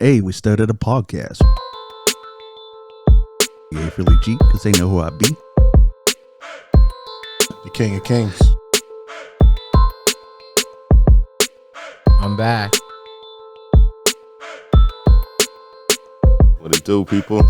Hey, we started a podcast. Yeah, Philly G, because they know who I be. The King of Kings. I'm back. What it do, people?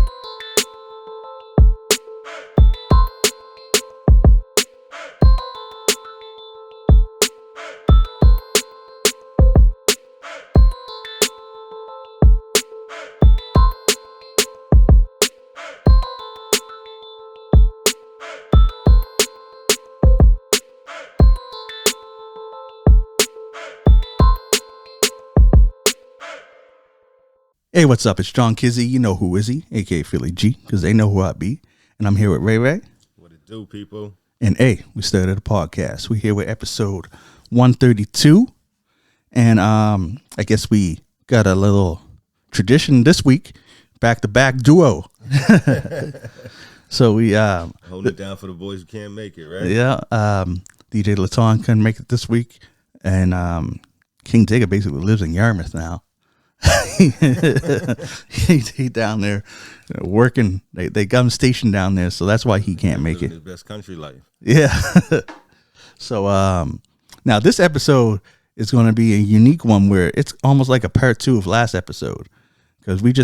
Hey, what's up? It's John Kizzy. You know who is he, aka Philly G, because they know who I be. And I'm here with Ray Reys. What it do, people? And hey, we started a podcast. We're here with episode 132. And I guess we got a little tradition this week, back-to-back duo. So we Holding it down for the boys who can't make it, right? Yeah, DJ Laton couldn't make it this week, and King Digger basically lives in Yarmouth now. he down there working. They got him stationed down there, so that's why he can't make it. His best country life. Yeah. So now this episode is going to be a unique one where it's almost like a part 2 of last episode, because we're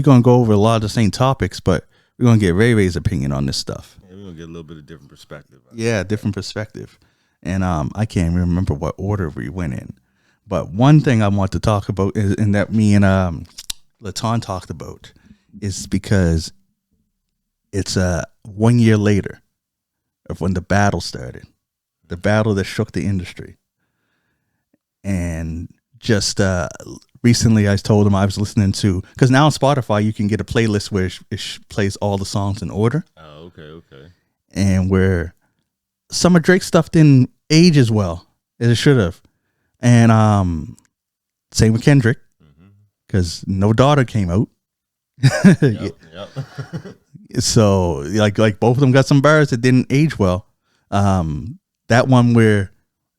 gonna go over a lot of the same topics, but we're gonna get Ray Reys' opinion on this stuff. Yeah, we're gonna get a little bit of different perspective. Yeah, different perspective. And I can't remember what order we went in. But one thing I want to talk about is, and that me and Laton talked about, is because it's 1 year later of when the battle started, the battle that shook the industry. And just recently I told him I was listening to, because now on Spotify you can get a playlist where it plays all the songs in order. Oh, okay. And where some of Drake's stuff didn't age as well as it should have. And same with Kendrick, because No Daughter came out. Yep. So like both of them got some bars that didn't age well. That one where,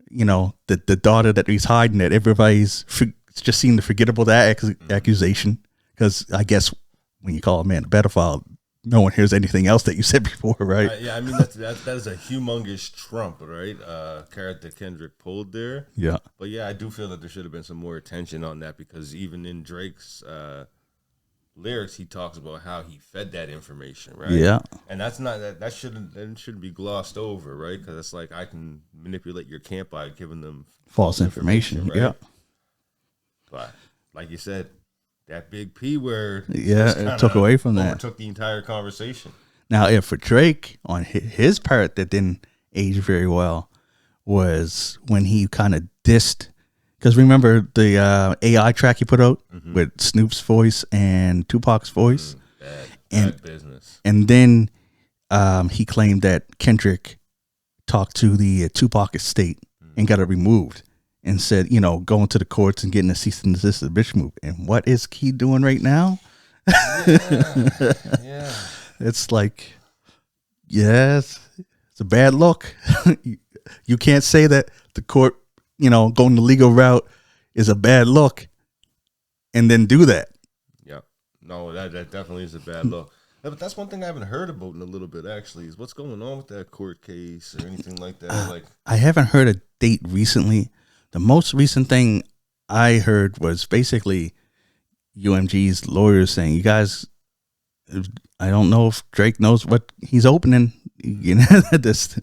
you know, the daughter that he's hiding, that everybody's just seemed to forget about that accusation, because I guess when you call a man a pedophile, no one hears anything else that you said before, right? Yeah, I mean that is a humongous trump, right? Carrot that Kendrick pulled there. Yeah. But yeah, I do feel that there should have been some more attention on that, because even in Drake's lyrics, he talks about how he fed that information, right? Yeah. And that's not that shouldn't be glossed over, right? Because it's like, I can manipulate your camp by giving them False information, right? yeah. But like you said, that big P word, it took away from that. Took the entire conversation. Now, if for Drake, on his part that didn't age very well was when he kind of dissed, because remember the AI track he put out with Snoop's voice and Tupac's voice? Bad business. And then he claimed that Kendrick talked to the Tupac estate and got it removed, and said, you know, going to the courts and getting a cease and desist of the bitch move. And what is Key doing right now? Yeah. It's like, yes, it's a bad look. You can't say that the court, you know, going the legal route is a bad look and then do that. Yeah. No, that definitely is a bad look. Yeah, but that's one thing I haven't heard about in a little bit, actually, is what's going on with that court case or anything like that. Like, I haven't heard a date recently. The most recent thing I heard was basically UMG's lawyers saying, you guys, I don't know if Drake knows what he's opening. You know, this,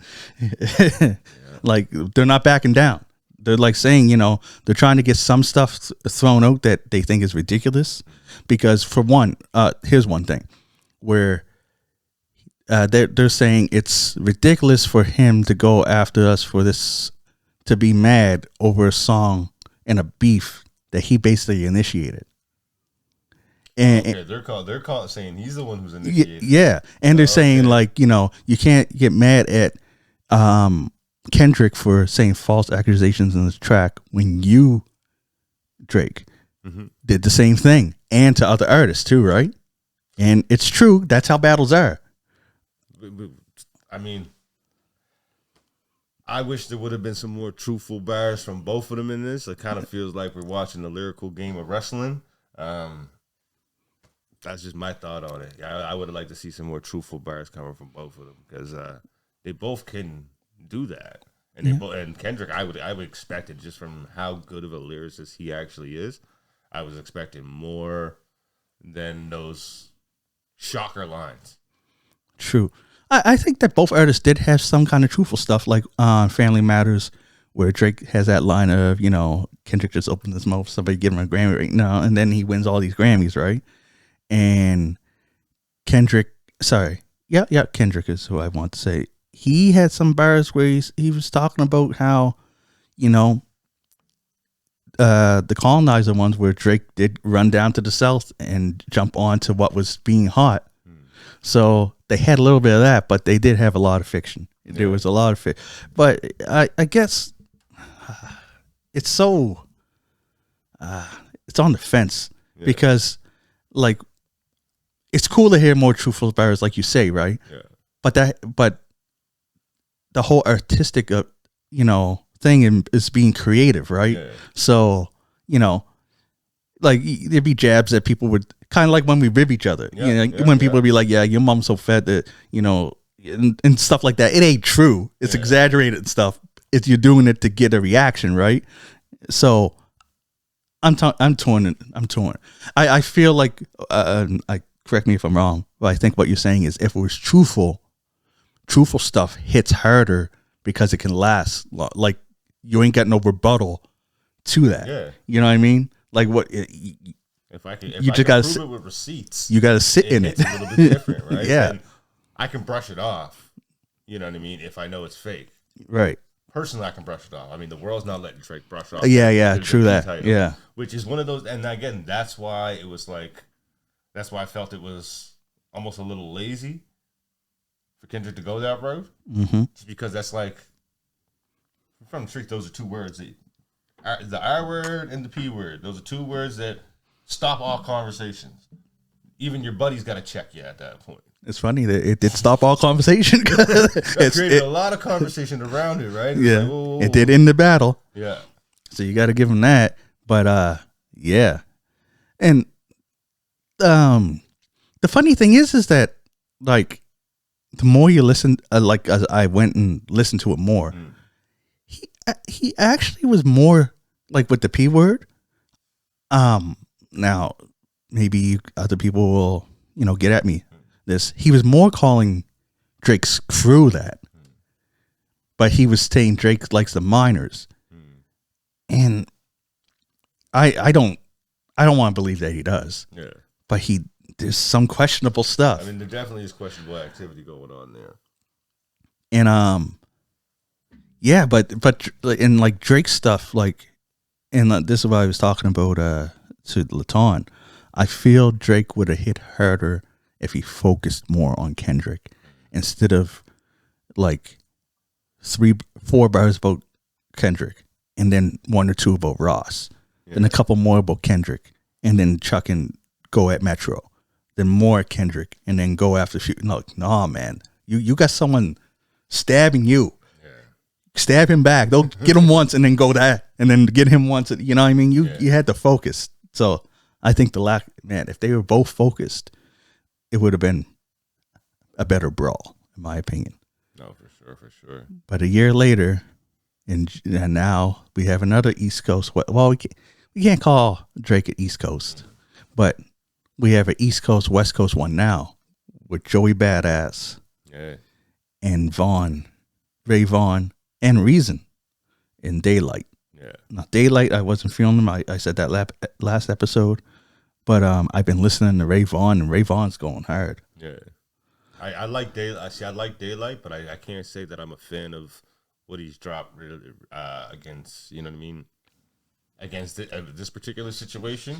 like, they're not backing down. They're like saying, you know, they're trying to get some stuff thrown out that they think is ridiculous. Because for one, here's one thing where they're saying it's ridiculous for him to go after us for this, to be mad over a song and a beef that he basically initiated. And they're saying he's the one who's initiated. Yeah, and they're saying, like, you know, you can't get mad at Kendrick for saying false accusations in the track when you, Drake, did the same thing, and to other artists too, right? And it's true. That's how battles are. I mean, I wish there would have been some more truthful bars from both of them in this. It kind of feels like we're watching a lyrical game of wrestling. that's just my thought on it. I would have liked to see some more truthful bars coming from both of them because they both can do that. And and Kendrick, I would expect it just from how good of a lyricist he actually is. I was expecting more than those shocker lines. True. I think that both artists did have some kind of truthful stuff, like Family Matters, where Drake has that line of, Kendrick just opened his mouth, somebody give him a Grammy right now, and then he wins all these Grammys, right? And Kendrick is who I want to say. He had some bars where he was talking about how, the colonizer ones where Drake did run down to the South and jump onto what was being hot. So they had a little bit of that, but they did have a lot of fiction. Yeah. There was a lot of fiction. But I guess it's so, it's on the fence because, like, it's cool to hear more truthful bars, like you say, right? Yeah. But the whole artistic, thing is being creative, right? Yeah. So, like there'd be jabs that people would kind of like when we rib each other, when people would be like, yeah, your mom's so fat that, and stuff like that. It ain't true. It's exaggerated and stuff. If you're doing it to get a reaction, right? So I'm torn. I feel like, correct me if I'm wrong, but I think what you're saying is if it was truthful stuff hits harder because it can last. Like you ain't got no rebuttal to that. Yeah. You know what I mean? Like what? If I can prove it with receipts, you got to sit in it. It's a little bit different, right? Yeah. And I can brush it off. You know what I mean? If I know it's fake, right? Personally, I can brush it off. I mean, the world's not letting Drake brush off. Yeah, true that. Title, yeah, which is one of those. And again, that's why it was like, that's why I felt it was almost a little lazy for Kendrick to go that road. Mm-hmm. Just because that's like, from the street, those are two words. The R word and the P word. Those are two words that stop all conversations. Even your buddy's got to check you at that point. It's funny that it did stop all conversation. It created a lot of conversation around it, right? Yeah, like, whoa. It did end the battle. Yeah. So you got to give him that. But yeah, and the funny thing is that like the more you listen, like as I went and listened to it more, he actually was more like with the P word. Now maybe other people will get at me. He was more calling Drake's crew that, but he was saying Drake likes the minors, and I don't want to believe that he does. Yeah, but there's some questionable stuff. I mean, there definitely is questionable activity going on there, and yeah, but in like Drake's stuff, like, and this is what I was talking about to Laton. I feel Drake would have hit harder if he focused more on Kendrick instead of like 3-4 bars about Kendrick and then 1 or 2 about Ross, then a couple more about Kendrick, and then Chuck and go at Metro, then more at Kendrick, and then go after no, man, you got someone stabbing you. Stab him back. Don't get him once and then go that, and then get him once. You know what I mean? You had to focus. So I think if they were both focused, it would have been a better brawl, in my opinion. No, for sure. But a year later, and now we have another East Coast. Well, we can't call Drake an East Coast, but we have an East Coast, West Coast one now with Joey Badass and Ray Vaughn, and Reason in Daylight. Yeah. Now, Daylight, I wasn't feeling them. I said that last episode. But I've been listening to Ray Vaughn, and Ray Vaughn's going hard. Yeah. I like Daylight. I like Daylight, but I can't say that I'm a fan of what he's dropped against, you know what I mean, against this particular situation.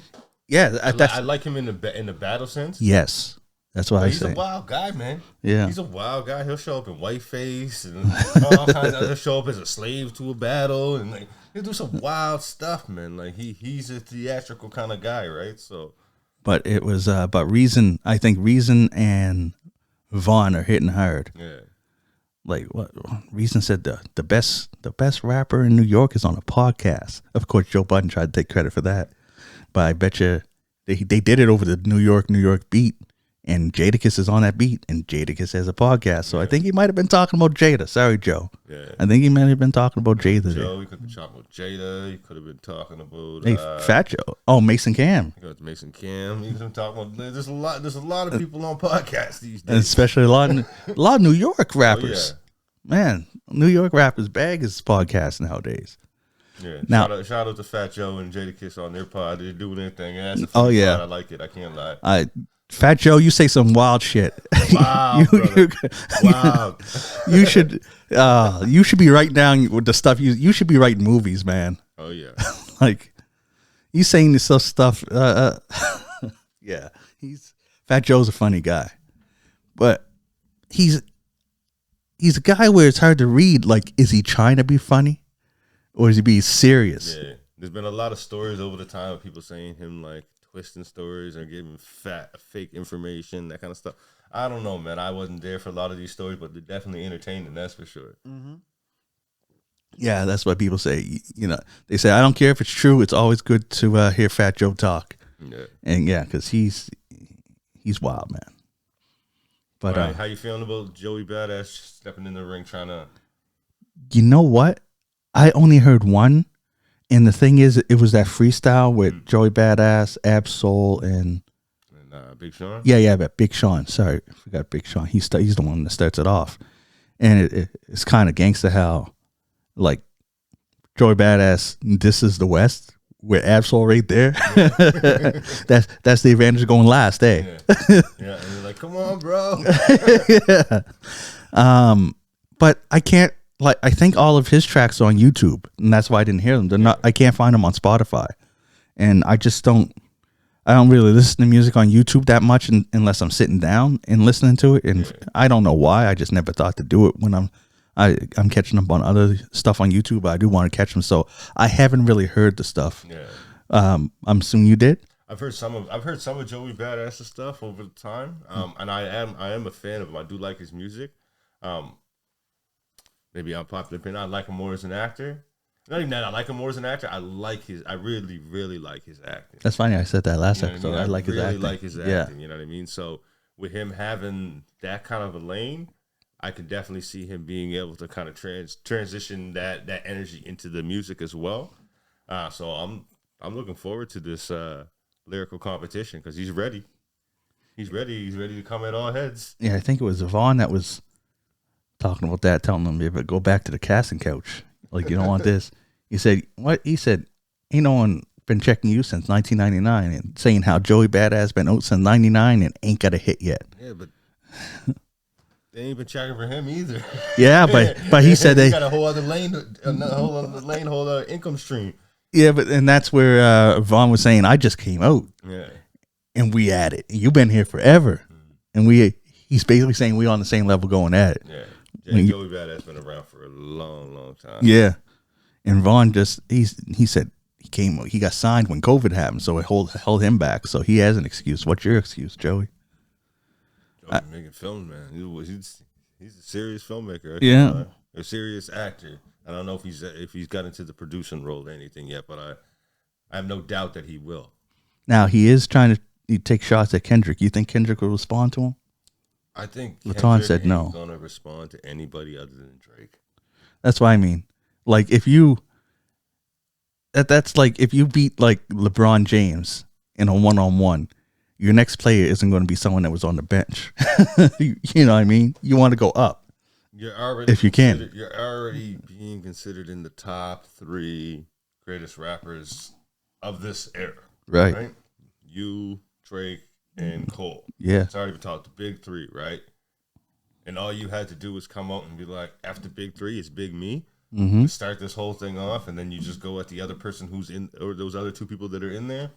Yeah. I like him in the battle sense. Yes. That's what I say. He's a wild guy, man. Yeah. He's a wild guy. He'll show up in whiteface and all kinds of, he'll show up as a slave to a battle, and like he'll do some wild stuff, man. Like he's a theatrical kind of guy, right? So but it was but Reason, I think Reason and Vaughn are hitting hard. Yeah. Like what Reason said, the best rapper in New York is on a podcast. Of course Joe Budden tried to take credit for that. But I bet you They did it over the New York beat, and Jadakiss is on that beat, and Jadakiss has a podcast. So I think he might have been talking about Jada. Sorry, Joe. Yeah. I think he might have been talking about Jada. Joe, he could have been talking about Jada. He could have been talking about Fat Joe. Oh, Mason Cam. Mason Cam. He could have been talking about. There's a lot of people on podcasts these days, And especially a lot of New York rappers. Man, New York rappers bag his podcast nowadays. Yeah. Now, shout out to Fat Joe and Jadakiss on their pod. They're doing their thing. And that's pod. I like it. I can't lie. Fat Joe, you say some wild shit. Wow, wow. You should be writing down with the stuff. You should be writing movies, man. Oh yeah. Like you saying this stuff. Yeah, Fat Joe's a funny guy, but he's a guy where it's hard to read. Like, is he trying to be funny, or is he being serious? Yeah, there's been a lot of stories over the time of people saying him like twisting stories or giving fake information, that kind of stuff. I don't know, man. I wasn't there for a lot of these stories, but they're definitely entertaining. That's for sure. Mm-hmm. Yeah, that's what people say. You know, they say I don't care if it's true. It's always good to hear Fat Joe talk. Yeah, and yeah, because he's wild, man. But right, how you feeling about Joey Badass stepping in the ring trying to? You know what? I only heard one, and the thing is, it was that freestyle with Joey Badass, Ab-Soul, and Big Sean. Yeah, but Big Sean. Sorry, I forgot Big Sean. He's the one that starts it off, and it's kind of gangsta how, like, Joey Badass. This is the West. With Ab-Soul right there. Yeah. that's the advantage of going last, eh? Yeah, and you're like, come on, bro. Yeah. But I can't, like, I think all of his tracks are on YouTube, and that's why I didn't hear them. They're not. I can't find them on Spotify, and I don't really listen to music on YouTube that much unless I'm sitting down and listening to it, and I don't know why. I just never thought to do it when I'm catching up on other stuff on YouTube, but I do want to catch them. So I haven't really heard the stuff. Yeah. I'm assuming you did. I've heard some of Joey Badass's stuff over the time. And I am a fan of him. I do like his music. Maybe unpopular opinion. I like him more as an actor. Not even that. I like him more as an actor. I really, really like his acting. That's funny. I said that last episode. I like his acting. I really like his acting. You know what I mean? So with him having that kind of a lane, I can definitely see him being able to kind of transition that energy into the music as well. So I'm looking forward to this lyrical competition because he's ready. He's ready to come at all heads. Yeah, I think it was Yvonne that was talking about that, telling him, "Yeah, but go back to the casting couch. Like, you don't want this." He said, "What?" He said, "Ain't no one been checking you since 1999 and saying how Joey Badass been out since '99 and ain't got a hit yet." Yeah, but they ain't been checking for him either. Yeah, but he said they got a whole other lane, whole other income stream. Yeah, and that's where Vaughn was saying, I just came out. Yeah. And we at it. You've been here forever. And he's basically saying we on the same level going at it. Yeah. Joey Badass been around for a long, long time. Yeah. And Vaughn he said he got signed when COVID happened, so it held him back. So he has an excuse. What's your excuse, Joey? Joey making films, man. He's a serious filmmaker. Yeah. A serious actor. I don't know if he's got into the producing role or anything yet, but I have no doubt that he will. Now he is trying to take shots at Kendrick. You think Kendrick will respond to him? I think Laton said no. He's gonna respond to anybody other than Drake. That's what I mean. Like that's like if you beat like LeBron James in a 1-on-1, your next player isn't going to be someone that was on the bench. You know what I mean? You want to go up. You're already if you can. You're already being considered in the top 3 greatest rappers of this era. Right? You, Drake, and Cole. Yeah. It's already been taught the big 3, right? And all you had to do was come out and be like, after big 3, it's big me. Mm-hmm. To start this whole thing off, and then you just go at the other person who's in, or those other 2 people that are in there.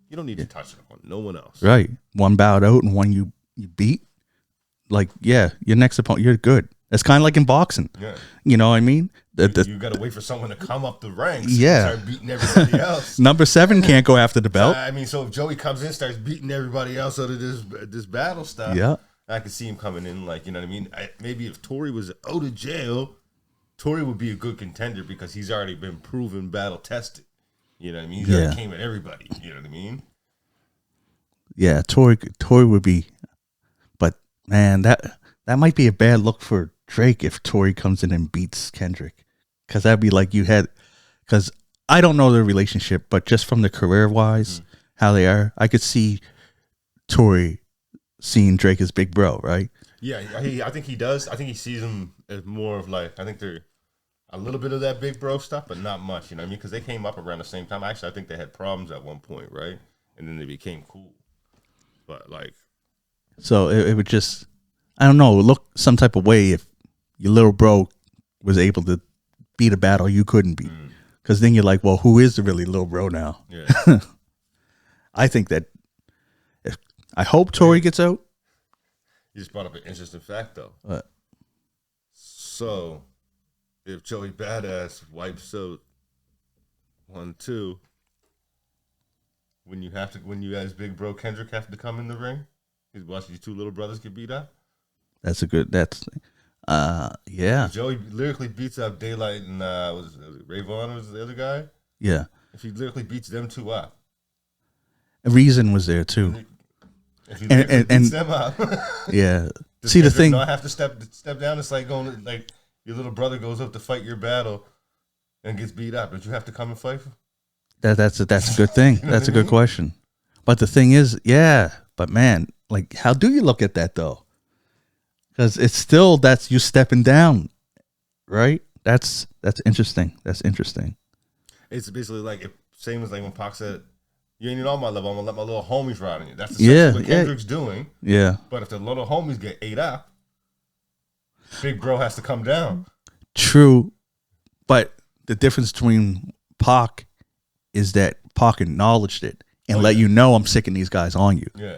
You don't need to touch on no one else. Right. One bowed out and one you beat. Like, yeah, your next opponent, you're good. It's kind of like in boxing. Yeah. You know what I mean? You got to wait for someone to come up the ranks and start beating everybody else. Number 7 can't go after the belt. I mean, so if Joey comes in, starts beating everybody else out of this battle stuff, I could see him coming in like, you know what I mean? Maybe if Tory was out of jail, Tory would be a good contender because he's already been proven battle tested. You know what I mean? He's already came at everybody. You know what I mean? Yeah, Tory would be, but man, that might be a bad look for Drake if Tory comes in and beats Kendrick, because that'd be like because I don't know their relationship, but just from the career wise, how they are, I could see Tory seeing Drake as big bro, right? Yeah, I think he does. I think he sees him as more of like, I think they're a little bit of that big bro stuff, but not much. You know what I mean? Because they came up around the same time. Actually, I think they had problems at one point, right? And then they became cool. But like, so it would just, I don't know, look some type of way if your little bro was able to beat a battle you couldn't beat. Because then you're like, well, who is the really little bro now? yeah. I think that I hope Tory gets out. You just brought up an interesting fact, though. What? So, if Joey Badass wipes out 1-2, when you as big bro Kendrick have to come in the ring, he's watching these two little brothers get beat up. Yeah. Joey lyrically beats up Daylight and was it Ray Vaughn was the other guy? Yeah. If he lyrically beats them two up, Reason was there too. if he lyrically beats them up, yeah. does See, the Kendrick thing, not have to step down. It's like going like your little brother goes up to fight your battle and gets beat up, but you have to come and fight for. that's a good thing. You know That's a what I good mean? question. But the thing is, yeah. But man, like, how do you look at that though? Because it's still that's you stepping down, right? That's interesting. That's interesting. It's basically like same as like when Pac said, "You ain't on my level. I'm gonna let my little homies ride on you." That's essentially what Kendrick's doing. Yeah. But if the little homies get ate up, big bro has to come down. True, but the difference between Pac is that Pac acknowledged it and let you know I'm sick of these guys on you. Yeah,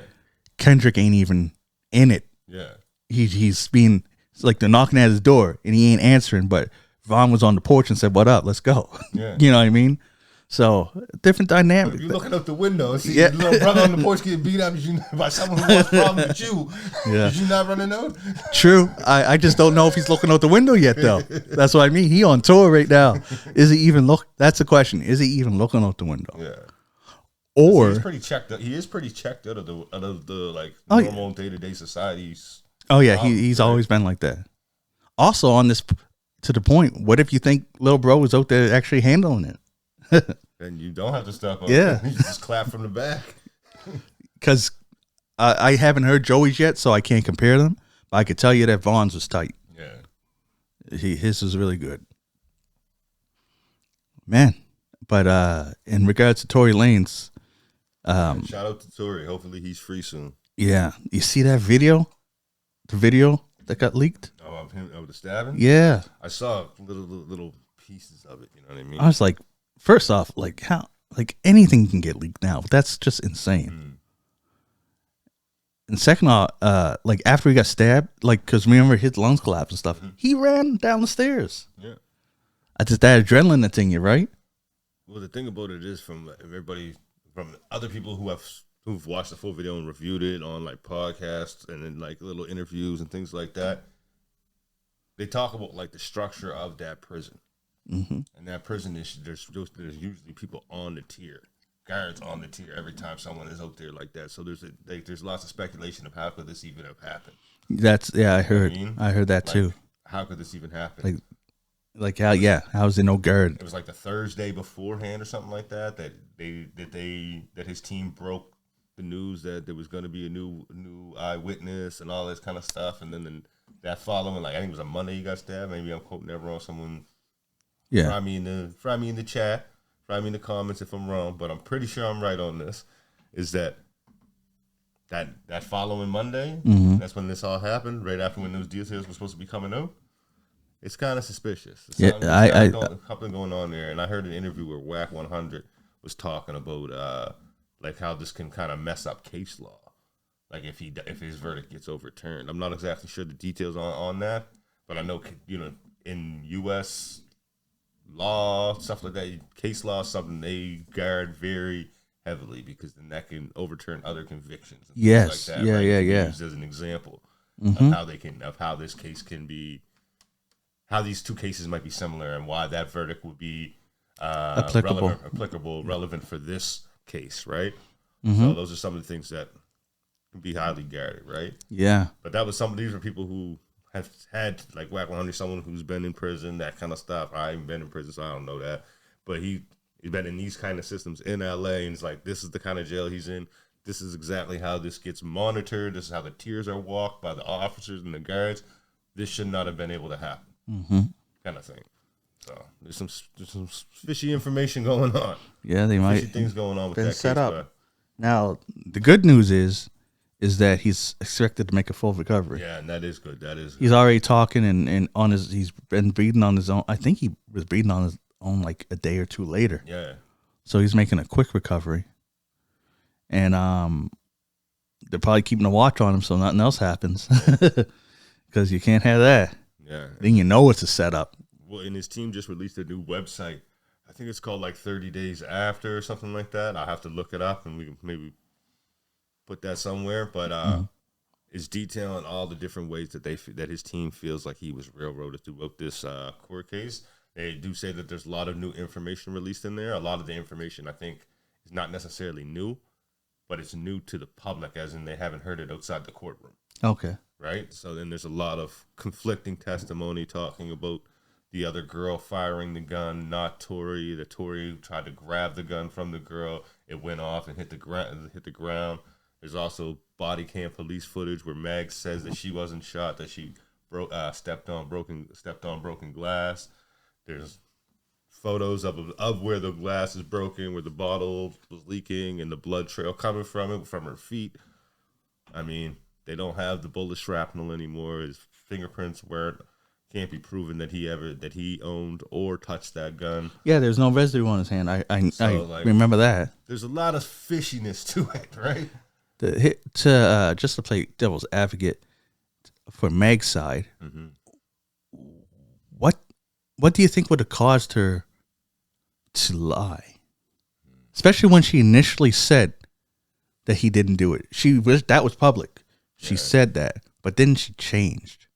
Kendrick ain't even in it. yeah. He's being, it's like they're knocking at his door and he ain't answering, but Vaughn was on the porch and said, "What up? Let's go." Yeah. You know what I mean? So different dynamic. If you're looking out the window and see Yeah. your little brother on the porch getting beat up by someone who has problems with you, Yeah. did you not running out? True. I just don't know if he's looking out the window yet though. That's what I mean. He on tour right now. Is he even that's the question. Is he even looking out the window? Yeah. Or He's pretty checked out. He is pretty checked out of the like Oh, yeah. normal day-to-day societies. oh yeah, he's always been like that. Also on this, to the point, what if you think Lil Bro was out there actually handling it? And you don't have to step up. Yeah. You just clap from the back. Because I haven't heard Joey's yet, so I can't compare them. But I could tell you that Vaughn's was tight. Yeah. His was really good, man. But in regards to Tory Lanez, Shout out to Tory. Hopefully he's free soon. yeah, you see that video? The video that got leaked? Oh, of him of the stabbing? Yeah, I saw little pieces of it, you know what I mean? I was like, first off, like how, like anything can get leaked now. That's just insane. And second off, like after he got stabbed, like because remember his lungs collapsed and stuff, he ran down the stairs. Yeah. I just that adrenaline that's in you, right? Well, the thing about it is from everybody, from other people who've watched the full video and reviewed it on like podcasts and then like little interviews and things like that, they talk about like the structure of that prison. And that prison is there's usually people on the tier, guards on the tier every time someone is out there like that. So there's lots of speculation of how could this even have happened. I heard. You know what I mean? I heard that Like, too. How could this even happen? Like how's there no guard? It was like the Thursday beforehand or something like that that his team broke the news that there was going to be a new eyewitness and all this kind of stuff, and then that following, like I think it was a Monday he got stabbed. Maybe I'm quoting that wrong. Someone fry me in the chat, fry me in the comments if I'm wrong, but I'm pretty sure I'm right on this. Is that following Monday? That's when this all happened. Right after when those details were supposed to be coming out. It's kind of suspicious. Something going on there. And I heard an interview where Whack 100 was talking about like how this can kind of mess up case law. Like if his verdict gets overturned. I'm not exactly sure the details on that, but I know, you know, in U.S. law, stuff like that, case law is something they guard very heavily because then that can overturn other convictions. And Yes. things like that, Yeah. Used as an example of how this case can be. How these two cases might be similar and why that verdict would be Applicable. relevant for this case, right? So those are some of the things that can be highly guarded, right? Yeah. But that was these were people who have had, like Wack 100, someone who's been in prison, that kind of stuff. I haven't been in prison, so I don't know that. But he's been in these kind of systems in LA, and it's like, this is the kind of jail he's in. This is exactly how this gets monitored. This is how the tiers are walked by the officers and the guards. This should not have been able to happen, kind of thing. So there's some fishy information going on. Yeah, they might. Fishy things going on with been that set case, up. but Now, the good news is that he's expected to make a full recovery. yeah, and that is good. That is good. He's already talking and he's been breathing on his own. I think he was breathing on his own like a day or two later. Yeah. So he's making a quick recovery. And they're probably keeping a watch on him so nothing else happens. Because you can't have that. Yeah. Then you know it's a setup. Well, and his team just released a new website. I think it's called like 30 Days After or something like that. I'll have to look it up and we can maybe put that somewhere. But it's detailing all the different ways that his team feels like he was railroaded throughout this court case. They do say that there's a lot of new information released in there. A lot of the information, I think, is not necessarily new, but it's new to the public, as in they haven't heard it outside the courtroom. Okay. Right? So then there's a lot of conflicting testimony talking about the other girl firing the gun, not Tori. The Tori tried to grab the gun from the girl. It went off and hit the ground. There's also body cam police footage where Mag says that she wasn't shot, that she stepped on broken glass. There's photos of where the glass is broken, where the bottle was leaking, and the blood trail coming from it, from her feet. I mean, they don't have the bullet shrapnel anymore. His fingerprints can't be proven that he owned or touched that gun. Yeah, there's no residue on his hand. I remember that. There's a lot of fishiness to it, right? Just to play devil's advocate for Meg's side, what do you think would have caused her to lie? Especially when she initially said that he didn't do it. That was public. She said that, but then she changed.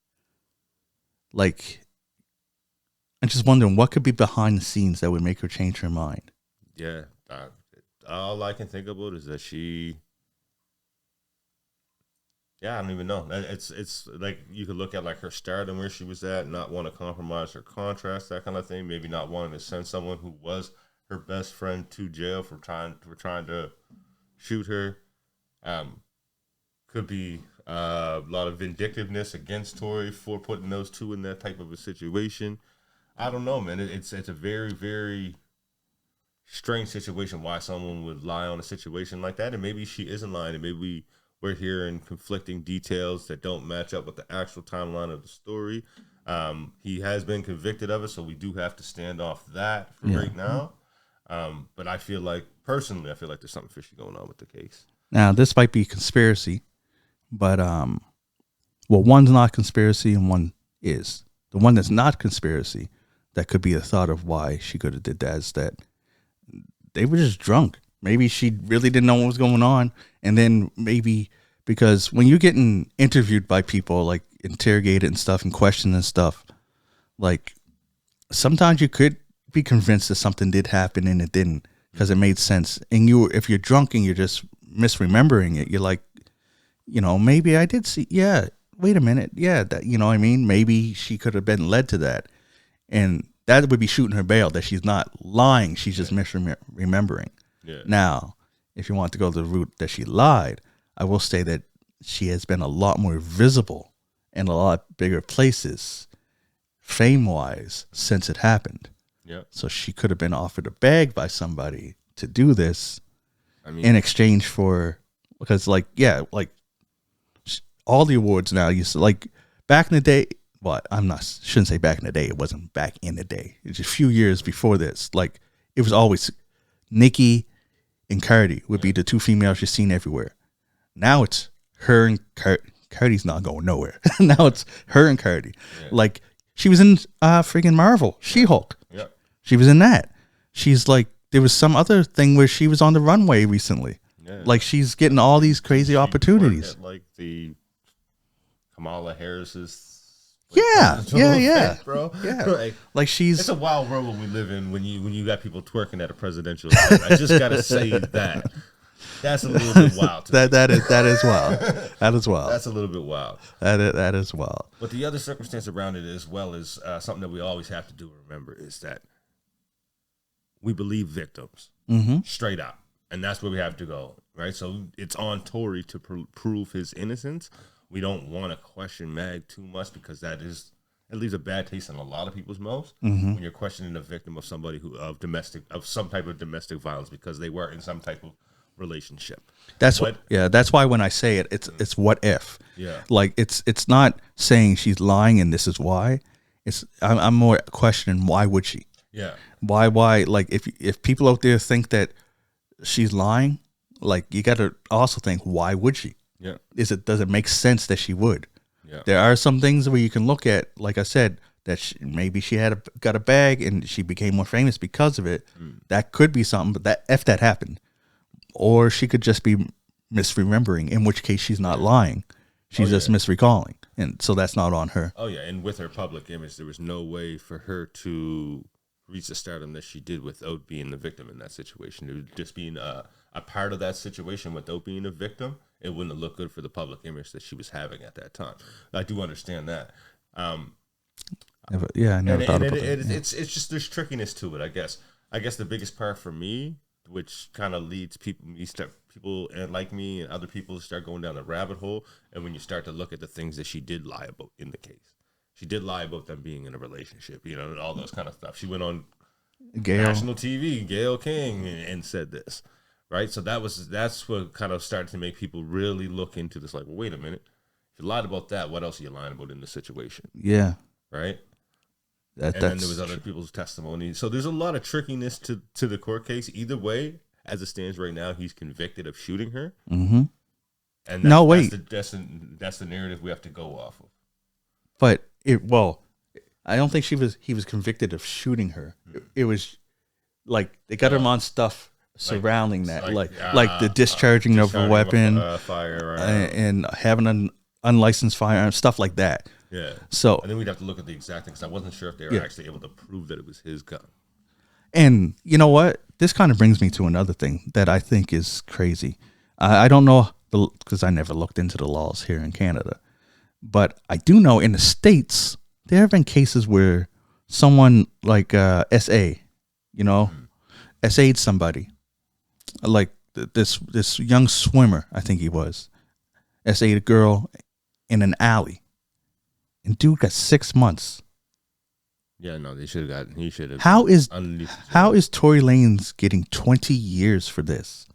Like, I'm just wondering what could be behind the scenes that would make her change her mind. Yeah, all I can think about is that she. Yeah, I don't even know. It's like you could look at like her start and where she was at, not want to compromise her contracts, that kind of thing. Maybe not wanting to send someone who was her best friend to jail for trying to shoot her. Could be a lot of vindictiveness against Tori for putting those two in that type of a situation. I don't know, man. It's a very, very strange situation why someone would lie on a situation like that. And maybe she isn't lying, and maybe we're hearing conflicting details that don't match up with the actual timeline of the story. He has been convicted of it, so we do have to stand off that for right now. But I feel like, personally, there's something fishy going on with the case. Now, this might be conspiracy, but one's not conspiracy and one is. The one that's not conspiracy, that could be a thought of why she could have did that, is that they were just drunk. Maybe she really didn't know what was going on. And then maybe because when you're getting interviewed by people, like interrogated and stuff and questioned and stuff, like sometimes you could be convinced that something did happen and it didn't because it made sense. And if you're drunk and you're just misremembering it, you're like, maybe I did see. Yeah, wait a minute. Yeah, that, what I mean? Maybe she could have been led to that. And that would be shooting her bail, that she's not lying. She's just misremembering. Yeah. Now, if you want to go the route that she lied, I will say that she has been a lot more visible in a lot bigger places, fame-wise, since it happened. Yeah. So she could have been offered a bag by somebody to do this in exchange for, because all the awards now used to, like back in the day, shouldn't say back in the day. It wasn't back in the day. It was a few years before this. Like, it was always Nicki and Cardi would be the two females you're seeing everywhere. Now it's her and Cardi's not going nowhere. Now it's her and Cardi. Yeah. Like, she was in friggin' Marvel, She-Hulk. Yeah. She was in that. She's like, there was some other thing where she was on the runway recently. Yeah. Like, she's getting all these crazy opportunities. At, like the Kamala Harris's. Yeah, bro. Yeah, like she's. It's a wild world when we live in. When you got people twerking at a presidential event. I just gotta say that. That's a little bit wild. That is wild. That is wild. That's a little bit wild. That is wild. But the other circumstance around it, as well as something that we always have to do remember, is that we believe victims straight up, and that's where we have to go, right? So it's on Tory to prove his innocence. We don't want to question Mag too much because it leaves a bad taste in a lot of people's mouths when you're questioning a victim of somebody of some type of domestic violence because they were in some type of relationship. That's why when I say it, it's what if. Yeah. Like it's not saying she's lying and this is why. I'm more questioning why would she? Yeah. Why? Like if people out there think that she's lying, like you got to also think why would she? Yeah. Does it make sense that she would? Yeah. There are some things where you can look at, like I said, that maybe she got a bag and she became more famous because of it. That could be something, but if that happened. Or she could just be misremembering, in which case she's not lying. She's just misrecalling. And so that's not on her. Oh, yeah. And with her public image, there was no way for her to reach the stardom that she did without being the victim in that situation. It was just being a part of that situation without being a victim. It wouldn't have looked good for the public image that she was having at that time. I do understand that. I never thought about it. It's just there's trickiness to it, I guess. I guess the biggest part for me, which kind of leads people like me and other people to start going down the rabbit hole. And when you start to look at the things that she did lie about in the case, she did lie about them being in a relationship, and all those kind of stuff. She went on national TV, Gayle King, and said this, right? So that's what kind of started to make people really look into this. Like, well, wait a minute, if you lied about that, what else are you lying about in this situation? Yeah, right. And then there was other people's testimony. So there's a lot of trickiness to the court case. Either way, as it stands right now, he's convicted of shooting her. Mm-hmm. And that's the narrative we have to go off of. But I don't think he was convicted of shooting her. It was like they got him on stuff surrounding that, like the discharging of a weapon, fire, and having an unlicensed firearm, stuff like that. Yeah. So and then we'd have to look at the exact thing because I wasn't sure if they were actually able to prove that it was his gun. And you know what? This kind of brings me to another thing that I think is crazy. I don't know because I never looked into the laws here in Canada, but I do know in the States there have been cases where someone like SA'd somebody, like this young swimmer, I think he was, SA'd a girl in an alley. And dude got 6 months. Yeah, no, he should have. How is Tory Lanez getting 20 years for this?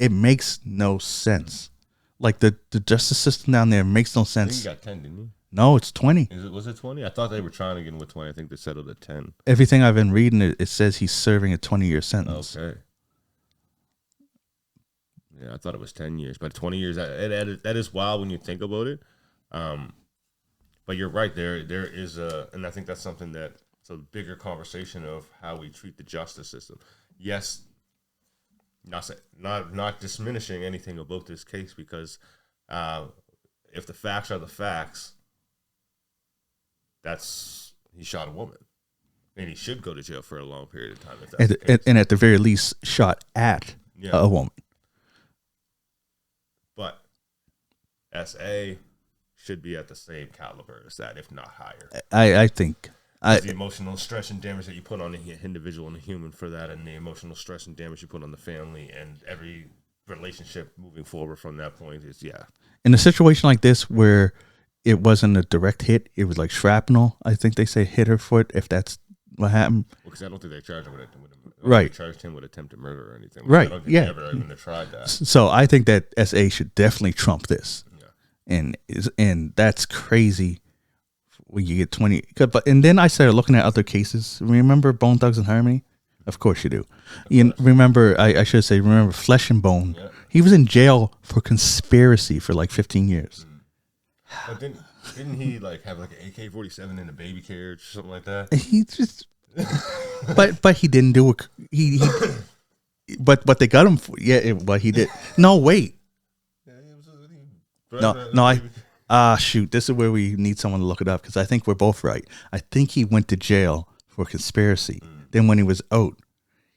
It makes no sense. Like the justice system down there makes no sense. I think he got 10, didn't he? No, it's 20. Was it 20? I thought they were trying to get him with 20. I think they settled at 10. Everything I've been reading, it says he's serving a 20-year sentence. Okay. Yeah, I thought it was 10 years, but 20 years, that is wild when you think about it. But you're right, there is and I think that's something that's a bigger conversation of how we treat the justice system. Yes, not diminishing anything about this case because if the facts are the facts, he shot a woman, and he should go to jail for a long period of time. If that's the case. And at the very least, shot at a woman. But SA should be at the same caliber as that, if not higher. I think. The emotional stress and damage that you put on the individual and the human for that, and the emotional stress and damage you put on the family and every relationship moving forward from that point is, In a situation like this where it wasn't a direct hit, it was like shrapnel, I think they say hit her foot, if that's what happened. Well, because I don't think they charged him with right. They charged him with attempted murder or anything. Right, I don't think they ever even tried that. So I think that SA should definitely trump this. And that's crazy when you get 20. And then I started looking at other cases. Remember Bone Thugs and Harmony? Of course you do. Remember, I should say, remember Flesh and Bone? Yeah. He was in jail for conspiracy for like 15 years. But didn't he have like an AK-47 in a baby carriage or something like that? He just, but he didn't do it. He but they got him for, but he did. No, wait. Shoot, this is where we need someone to look it up because I think we're both right. I think he went to jail for conspiracy. Then when he was out,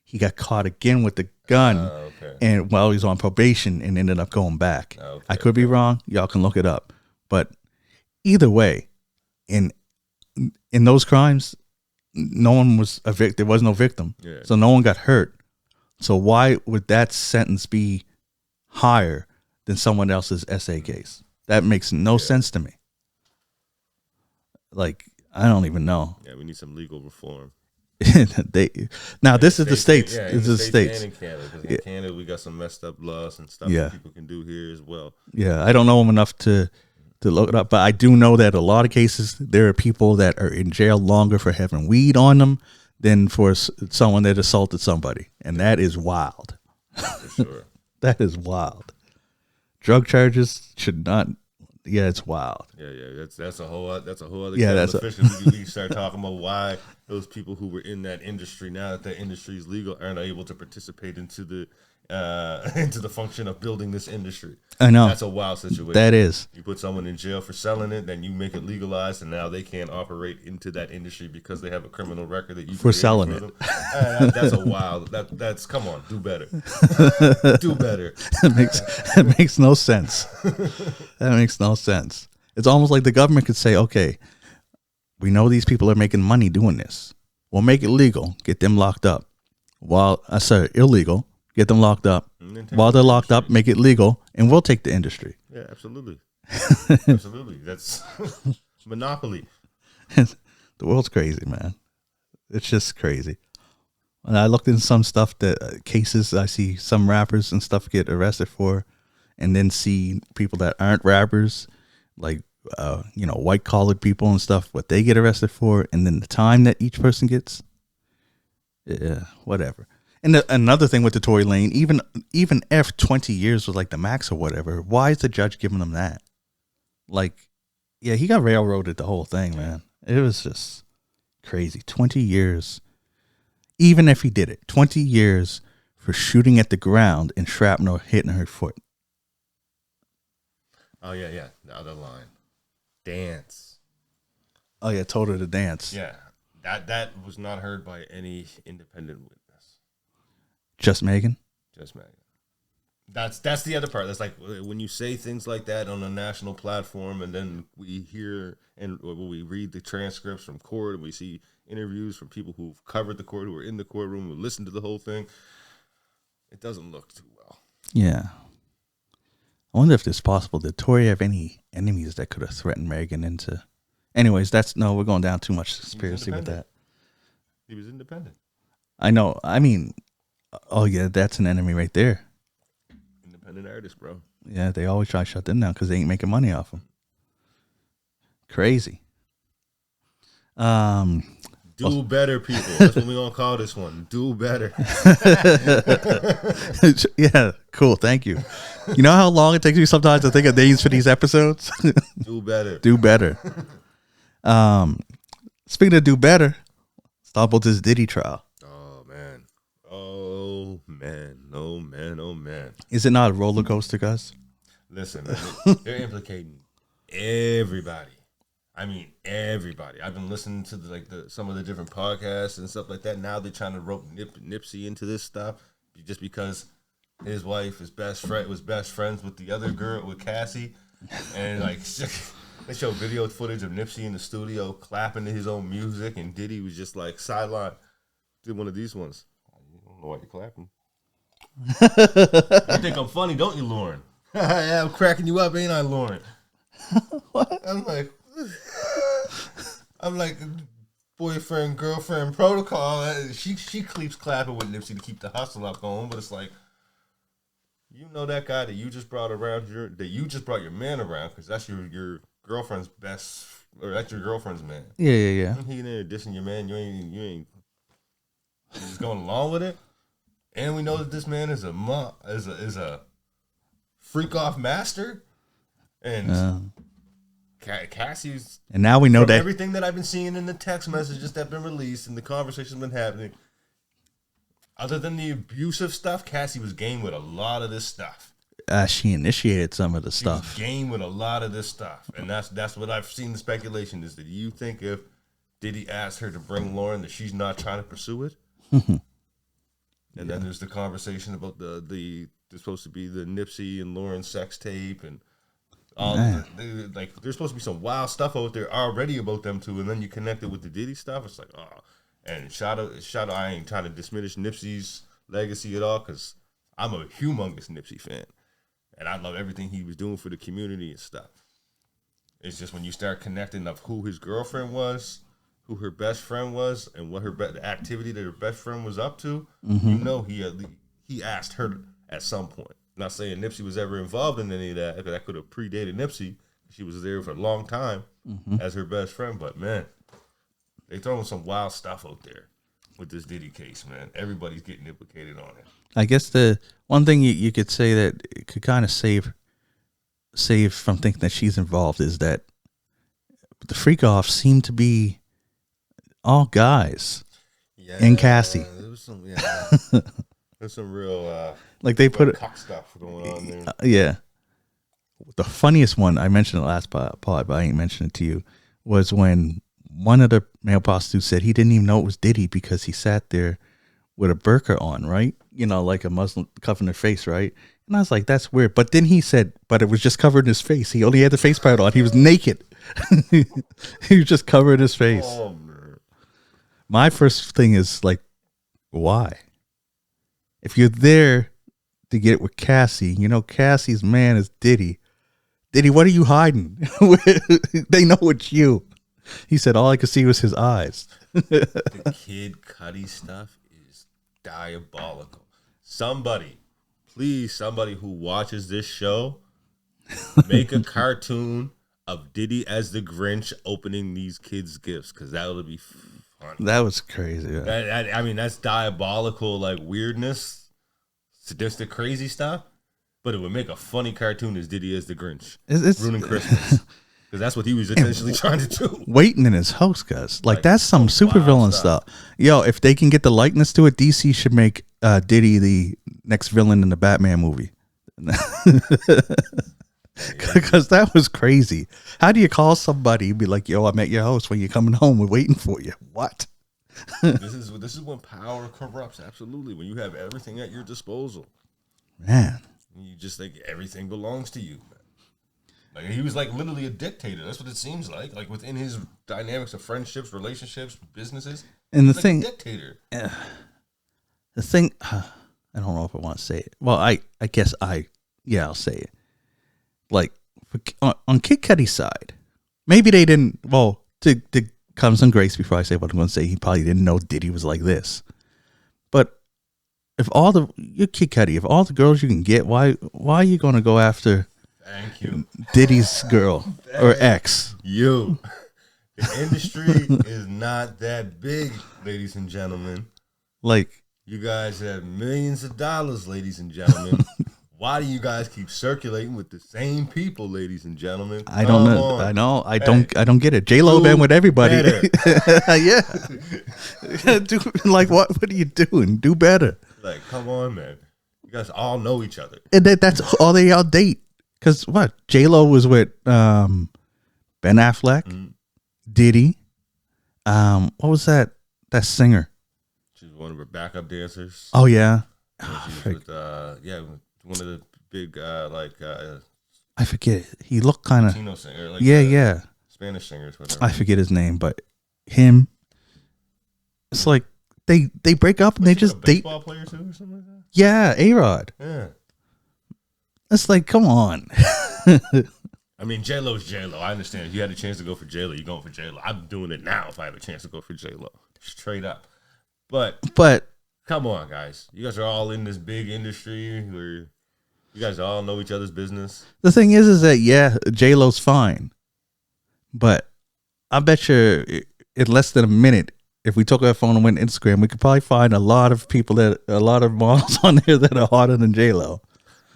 he got caught again with the gun, Okay. and while he's on probation, and ended up going back. Okay, I could be wrong. Y'all can look it up. But either way, in those crimes, no one was a victim. There was no victim, Yeah. so no one got hurt. So why would that sentence be higher than someone else's SA case? That makes no sense to me. Like, I don't even know. Yeah, we need some legal reform. This is the States. Yeah, This is the States. and in Canada. Because in Canada, we got some messed up laws and stuff Yeah. that people can do here as well. Yeah, I don't know him enough to look it up, but I do know that a lot of cases there are people that are in jail longer for having weed on them than for someone that assaulted somebody, and that is wild. For sure. That is wild. Drug charges should not. Yeah, it's wild. Yeah. That's a whole other Yeah, kettle that's of fish. We can start talking about why those people who were in that industry, now that the industry is legal, aren't able to participate into the function of building this industry. I know. That's a wild situation. That is. You put someone in jail for selling it, then you make it legalized, and now they can't operate into that industry because they have a criminal record that you For selling for it. That's a wild. That's come on, do better. Do better. It makes no sense. That makes no sense. It's almost like the government could say, okay, we know these people are making money doing this. We'll make it legal, get them locked up. Illegal, get them locked up. While they're locked up, make it legal, and we'll take the industry. Yeah, absolutely. Absolutely. That's monopoly. The world's crazy, man. It's just crazy. And I looked in some stuff that cases I see some rappers and stuff get arrested for, and then see people that aren't rappers, like white collared people and stuff, what they get arrested for, and then the time that each person gets. Yeah, whatever. And another thing with the Tory Lane, even if 20 years was like the max or whatever, why is the judge giving him that? Like, yeah, he got railroaded the whole thing, man. It was just crazy. 20 years. Even if he did it, 20 years for shooting at the ground and shrapnel hitting her foot. Oh, yeah. The other line. Dance. Oh, yeah, told her to dance. Yeah. That was not heard by any independent witness. Just Megan? Just Megan. That's the other part. That's like when you say things like that on a national platform, and then we hear and we read the transcripts from court, and we see interviews from people who've covered the court, who were in the courtroom, who listened to the whole thing. It doesn't look too well. Yeah. I wonder if it's possible. Did Tory have any enemies that could have threatened Megan into... Anyways, we're going down too much conspiracy with that. He was independent. I know. I mean, oh yeah, that's an enemy right there. Independent artist, bro. Yeah, they always try to shut them down because they ain't making money off them. Crazy. Do better, people. That's what we're going to call this one. Do better. Yeah, cool. Thank you. You know how long it takes me sometimes to think of names for these episodes? Do better. Do better. Speaking of do better, let's talk about this Diddy trial. Oh, man. Oh, man. Oh, man. Oh, man. Is it not a roller coaster, guys? Listen, man, they're implicating everybody. I mean, everybody. I've been listening to some of the different podcasts and stuff like that. Now they're trying to rope Nipsey into this stuff just because his wife was best friends with the other girl, with Cassie, and like they show video footage of Nipsey in the studio clapping to his own music, and Diddy was just like sideline. Did one of these ones. I don't know why you're clapping. You think I'm funny, don't you, Lauren? Yeah, I'm cracking you up, ain't I, Lauren? What? I'm like boyfriend, girlfriend protocol. She keeps clapping with Nipsey to keep the hustle up going, but it's like, you know that guy that you just brought around, that you just brought your man around, because that's your girlfriend's that's your girlfriend's man. Yeah. He in there dissing your man. You ain't just going along with it. And we know that this man is a freak off master, and Cassie's. And now we know that everything that I've been seeing in the text messages that have been released and the conversations been happening, other than the abusive stuff, Cassie was game with a lot of this stuff. she initiated some of the stuff. She was game with a lot of this stuff, and that's what I've seen. The speculation is that you think if Diddy asked her to bring Lauren, that she's not trying to pursue it. And then there's the conversation about the there's supposed to be the Nipsey and Lauren sex tape and all like there's supposed to be some wild stuff out there already about them two, and then you connect it with the Diddy stuff. It's like, oh, and shout out, I ain't trying to diminish Nipsey's legacy at all, because I'm a humongous Nipsey fan, and I love everything he was doing for the community and stuff. It's just when you start connecting of who his girlfriend was, who her best friend was, and what the activity that her best friend was up to, you know he asked her at some point. Not saying Nipsey was ever involved in any of that, because that could have predated Nipsey. She was there for a long time as her best friend, but man, they throwing some wild stuff out there with this Diddy case, man. Everybody's getting implicated on it. I guess the one thing you could say that it could kind of save from thinking that she's involved is that the freak-offs seem to be all guys and Cassie. There was some, there's some real like they put it cock stuff going on there. Yeah. The funniest one, I mentioned in the last pod, but I ain't mentioned it to you, was when one of the male prostitutes said he didn't even know it was Diddy because he sat there with a burqa on, right? You know, like a Muslim covering their face, right? And I was like, that's weird. But then he said, but it was just covering his face. He only had the face part on. He was naked. He was just covering his face. Oh, man. My first thing is like, why? If you're there to get with Cassie, you know Cassie's man is Diddy. Diddy, what are you hiding? They know it's you. He said all I could see was his eyes. The Kid Cudi stuff is diabolical. Somebody who watches this show, make a cartoon of Diddy as the Grinch opening these kids' gifts, because that would be fun. That was crazy. Yeah. I mean, that's diabolical, like weirdness, sadistic, crazy stuff. But it would make a funny cartoon as Diddy as the Grinch, it's ruining Christmas, because that's what he was essentially trying to do. Waiting in his house, guys. Like that's some supervillain stuff. Yo, if they can get the likeness to it, DC should make Diddy the next villain in the Batman movie. Because that was crazy. How do you call somebody and be like, yo, I'm at your house when you're coming home, we're waiting for you? What? This is when power corrupts. Absolutely. When you have everything at your disposal, man, you just think everything belongs to you. Like he was like literally a dictator. That's what it seems like. Like within his dynamics of friendships, relationships, businesses. And the like thing, a dictator. The thing, I don't know if I want to say it. Well, I guess I'll say it. Like on Kid Cudi's side, maybe they didn't. Well, to come some grace before I say what I'm going to say, he probably didn't know Diddy was like this. But if you're Kid Cudi, if all the girls you can get, why are you going to go after? Thank you, Diddy's girl or ex? The industry is not that big, ladies and gentlemen. Like you guys have millions of dollars, ladies and gentlemen. Why do you guys keep circulating with the same people, ladies and gentlemen? I don't know. I know. I don't get it. J-Lo been with everybody. Yeah. Do, like what are you doing? Do better. Like, come on, man. You guys all know each other. And that's all they all date. Because what? J-Lo was with Ben Affleck, Diddy. What was that singer? She's one of her backup dancers. Oh yeah. She was with one of the big I forget. He looked kind of Latino singer. Like, yeah. Spanish singers. Whatever. I forget his name, but him. It's like they break up and they just date. Baseball player too, or something like that. Yeah, A-Rod. Yeah. It's like, come on. I mean, J-Lo's J-Lo. I understand. If you had a chance to go for J-Lo, you're going for J-Lo. I'm doing it now if I have a chance to go for J-Lo. Straight up. But come on, guys. You guys are all in this big industry where you guys all know each other's business. The thing is that, yeah, J-Lo's fine. But I bet you in less than a minute, if we took our phone and went to Instagram, we could probably find a lot of models on there that are harder than J-Lo.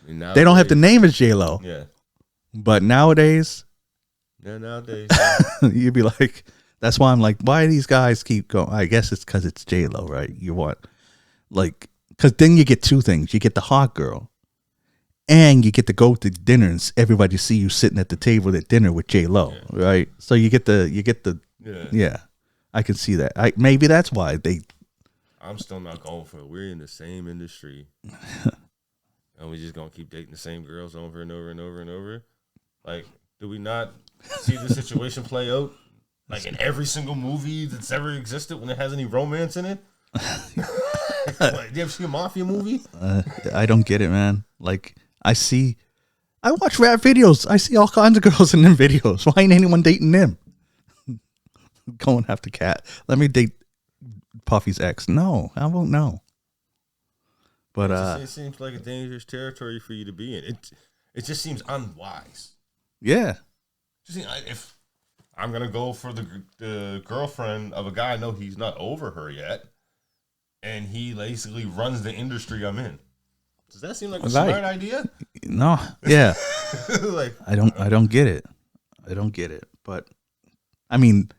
I mean, they don't have the name as J-Lo. Yeah. But nowadays. Yeah, You'd be like, that's why I'm like, why do these guys keep going? I guess it's because it's J-Lo, right? You want, like, because then you get two things. You get the hot girl. And you get to go to dinner and everybody see you sitting at the table at dinner with J-Lo, right? So you get the yeah. I can see that. Maybe that's why they I'm still not going for it. We're in the same industry. And we just gonna keep dating the same girls over and over and over and over. Like, do we not see the situation play out? Like in every single movie that's ever existed when it has any romance in it? Like, do you ever see a mafia movie? I don't get it, man. Like, I watch rap videos. I see all kinds of girls in them videos. Why ain't anyone dating them? Going after Cat. Let me date Puffy's ex. No, I won't know. But it seems like a dangerous territory for you to be in. It just seems unwise. Yeah. If I'm gonna go for the girlfriend of a guy I know he's not over her yet, and he basically runs the industry I'm in. Does that seem like a smart idea? No. Yeah. Like, I don't get it. I don't get it. But I mean,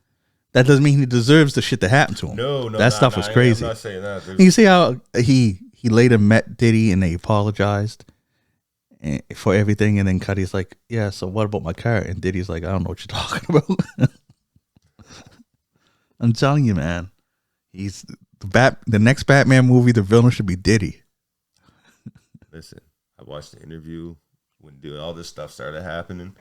that doesn't mean he deserves the shit that happened to him. No, that stuff was crazy. I'm not saying that. You see how he later met Diddy and they apologized for everything, and then Cudi's like, "Yeah, so what about my car?" And Diddy's like, "I don't know what you're talking about." I'm telling you, man. He's the next Batman movie. The villain should be Diddy. Listen, I watched the interview when all this stuff started happening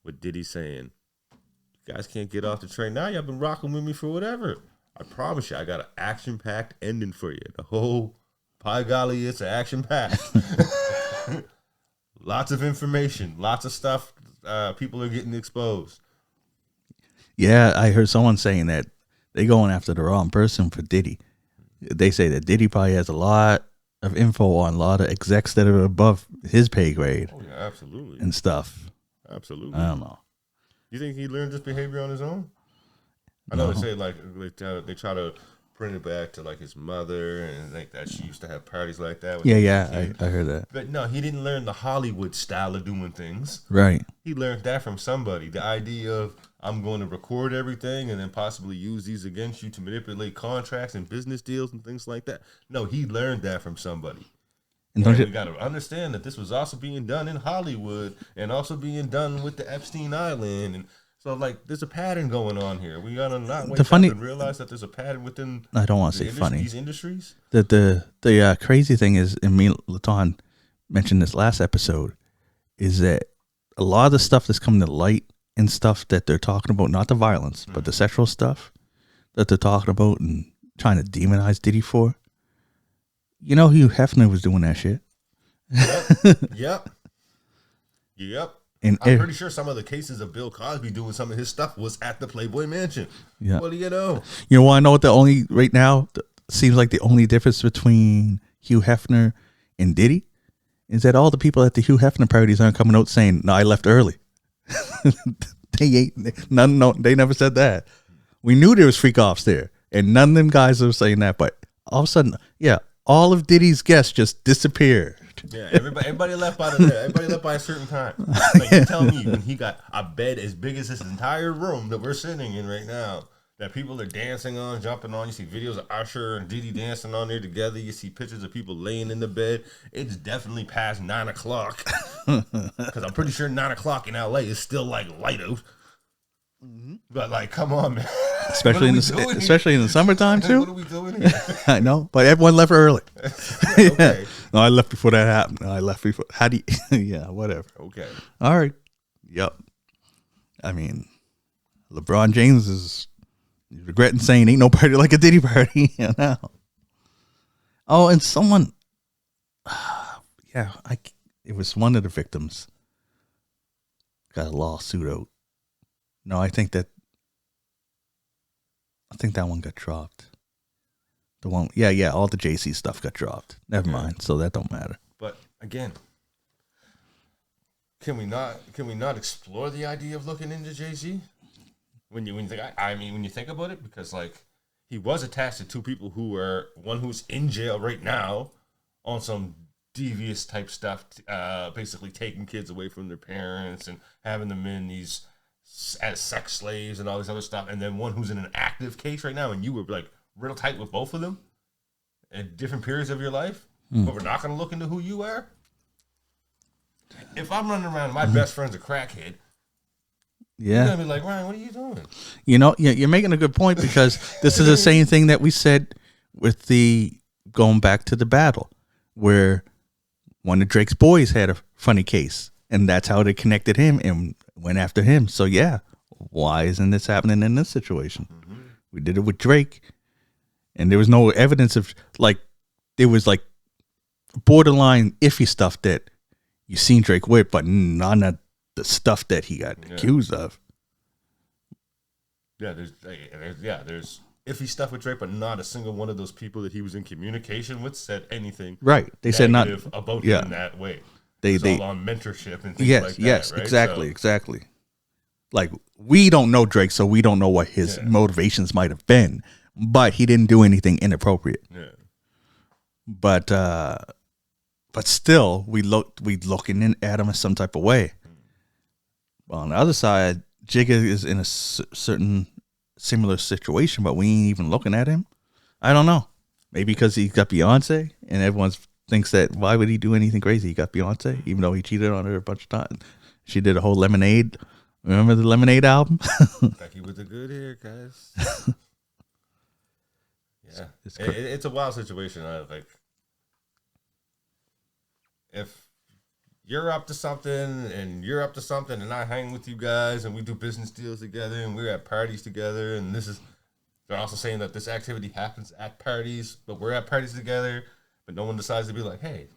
with Diddy saying, "You guys can't get off the train now. Y'all been rocking with me for whatever. I promise you, I got an action-packed ending for you. The whole pie golly, it's action-packed. Lots of information, lots of stuff. People are getting exposed." Yeah, I heard someone saying that they going after the wrong person for Diddy. They say that Diddy probably has a lot of info on a lot of execs that are above his pay grade. Oh, yeah, absolutely. And stuff. Absolutely. I don't know. You think he learned this behavior on his own? I know they say like they try to bring it back to like his mother and like that she used to have parties like that. Yeah, I heard that. But no, he didn't learn the Hollywood style of doing things. Right. He learned that from somebody. The idea of I'm going to record everything and then possibly use these against you to manipulate contracts and business deals and things like that. No, he learned that from somebody. And we got to understand that this was also being done in Hollywood and also being done with the Epstein Island. And so, like, there's a pattern going on here. We got to not wake up and realize that there's a pattern within I don't want to say funny. These industries. The crazy thing is, and me and Laton mentioned this last episode, is that a lot of the stuff that's coming to light and stuff that they're talking about, not the violence, but the sexual stuff that they're talking about and trying to demonize Diddy for. You know, Hugh Hefner was doing that shit. Yep. And I'm pretty sure some of the cases of Bill Cosby doing some of his stuff was at the Playboy Mansion. Yeah. What do you know? You want to know what right now seems like the only difference between Hugh Hefner and Diddy is that all the people at the Hugh Hefner parties aren't coming out saying, "No, I left early." They never said that. We knew there was freak offs there, and none of them guys are saying that. But all of a sudden, all of Diddy's guests just disappeared. Yeah, everybody left out of there. Everybody left by a certain time. Like, you tell me when he got a bed as big as this entire room that we're sitting in right now, that people are dancing on, jumping on. You see videos of Usher and Diddy dancing on there together. You see pictures of people laying in the bed. It's definitely past 9 o'clock. Because I'm pretty sure 9 o'clock in LA is still like light out. Mm-hmm. But like, come on, man. Especially in the summertime too. What are we doing here? I know, but everyone left early. Okay. No, I left before that happened. No, I left before. How do you? Yeah, whatever. Okay. All right. Yep. I mean, LeBron James is regretting saying ain't no party like a Diddy party. You know. Oh, and someone. It was one of the victims got a lawsuit out. No, I think that one got dropped. The one, all the JC stuff got dropped. Never mind. So that don't matter. But again, can we not explore the idea of looking into Jay-Z? When you think about it, because like he was attached to two people who are one who's in jail right now on some devious type stuff, basically taking kids away from their parents and having them in these as sex slaves and all this other stuff, and then one who's in an active case right now, and you were like real tight with both of them at different periods of your life, but we're not going to look into who you are. If I'm running around and my best friend's a crackhead, you're going to be like, "Ryan, what are you doing?" You know, you're making a good point, because this is the same thing that we said with the going back to the battle where one of Drake's boys had a funny case, and that's how they connected him and went after him. So yeah, why isn't this happening in this situation? Mm-hmm. We did it with Drake, and there was no evidence of like there was like borderline iffy stuff that you seen Drake with, but none of the stuff that he got accused of. Yeah, there's iffy stuff with Drake, but not a single one of those people that he was in communication with said anything. Right, they said not about him in that way. They all on mentorship and things like that. Yes, right? exactly. Like we don't know Drake, so we don't know what his motivations might have been, but he didn't do anything inappropriate. Yeah. But still, we looking at him in some type of way. Well, on the other side, Jigga is in a certain similar situation, but we ain't even looking at him. I don't know. Maybe because he got Beyonce, and everyone thinks that why would he do anything crazy? He got Beyonce, even though he cheated on her a bunch of times. She did a whole Lemonade. Remember the Lemonade album? Becky with the good hair, guys. Yeah, it's a wild situation. Like, if you're up to something and you're up to something and I hang with you guys and we do business deals together and we're at parties together and they're also saying that this activity happens at parties, but we're at parties together, but no one decides to be like, hey,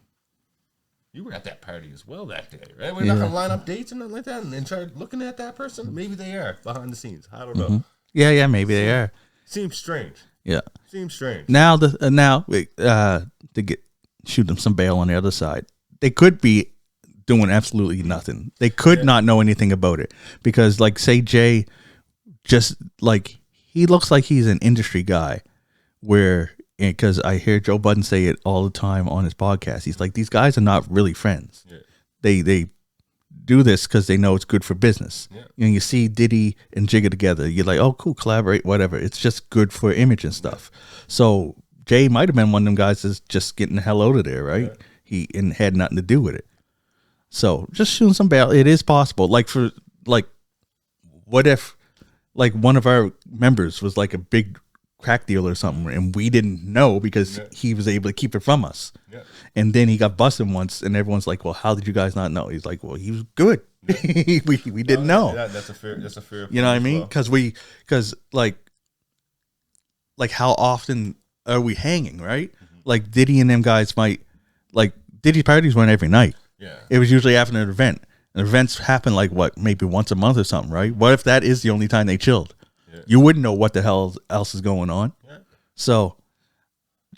you were at that party as well that day, right? We're not going to line up dates and nothing like that and start looking at that person. Maybe they are behind the scenes. I don't know. Mm-hmm. Yeah, maybe they are. Seems strange. Yeah. Seems strange. Now, to shoot them some bail on the other side, they could be doing absolutely nothing. They could not know anything about it because, like, say Jay, just like he looks like he's an industry guy, because I hear Joe Budden say it all the time on his podcast. He's like, these guys are not really friends. Yeah. They do this because they know it's good for business. Yeah. You see Diddy and Jigga together, you're like, oh, cool, collaborate, whatever. It's just good for image and stuff. So Jay might have been one of them guys that's just getting the hell out of there, right? Yeah. He had nothing to do with it. So just shooting some bail, it is possible. Like what if like one of our members was like a big crack dealer or something, and we didn't know because he was able to keep it from us. Yeah. And then he got busted once, and everyone's like, "Well, how did you guys not know?" He's like, "Well, he was good. we didn't know." That's a fair. You know what I mean? Because like how often are we hanging, right? Mm-hmm. Like Diddy and them guys might Diddy's parties weren't every night. Yeah, it was usually after an event. And events happen maybe once a month or something, right? What if that is the only time they chilled? Yeah. You wouldn't know what the hell else is going on. Yeah. So,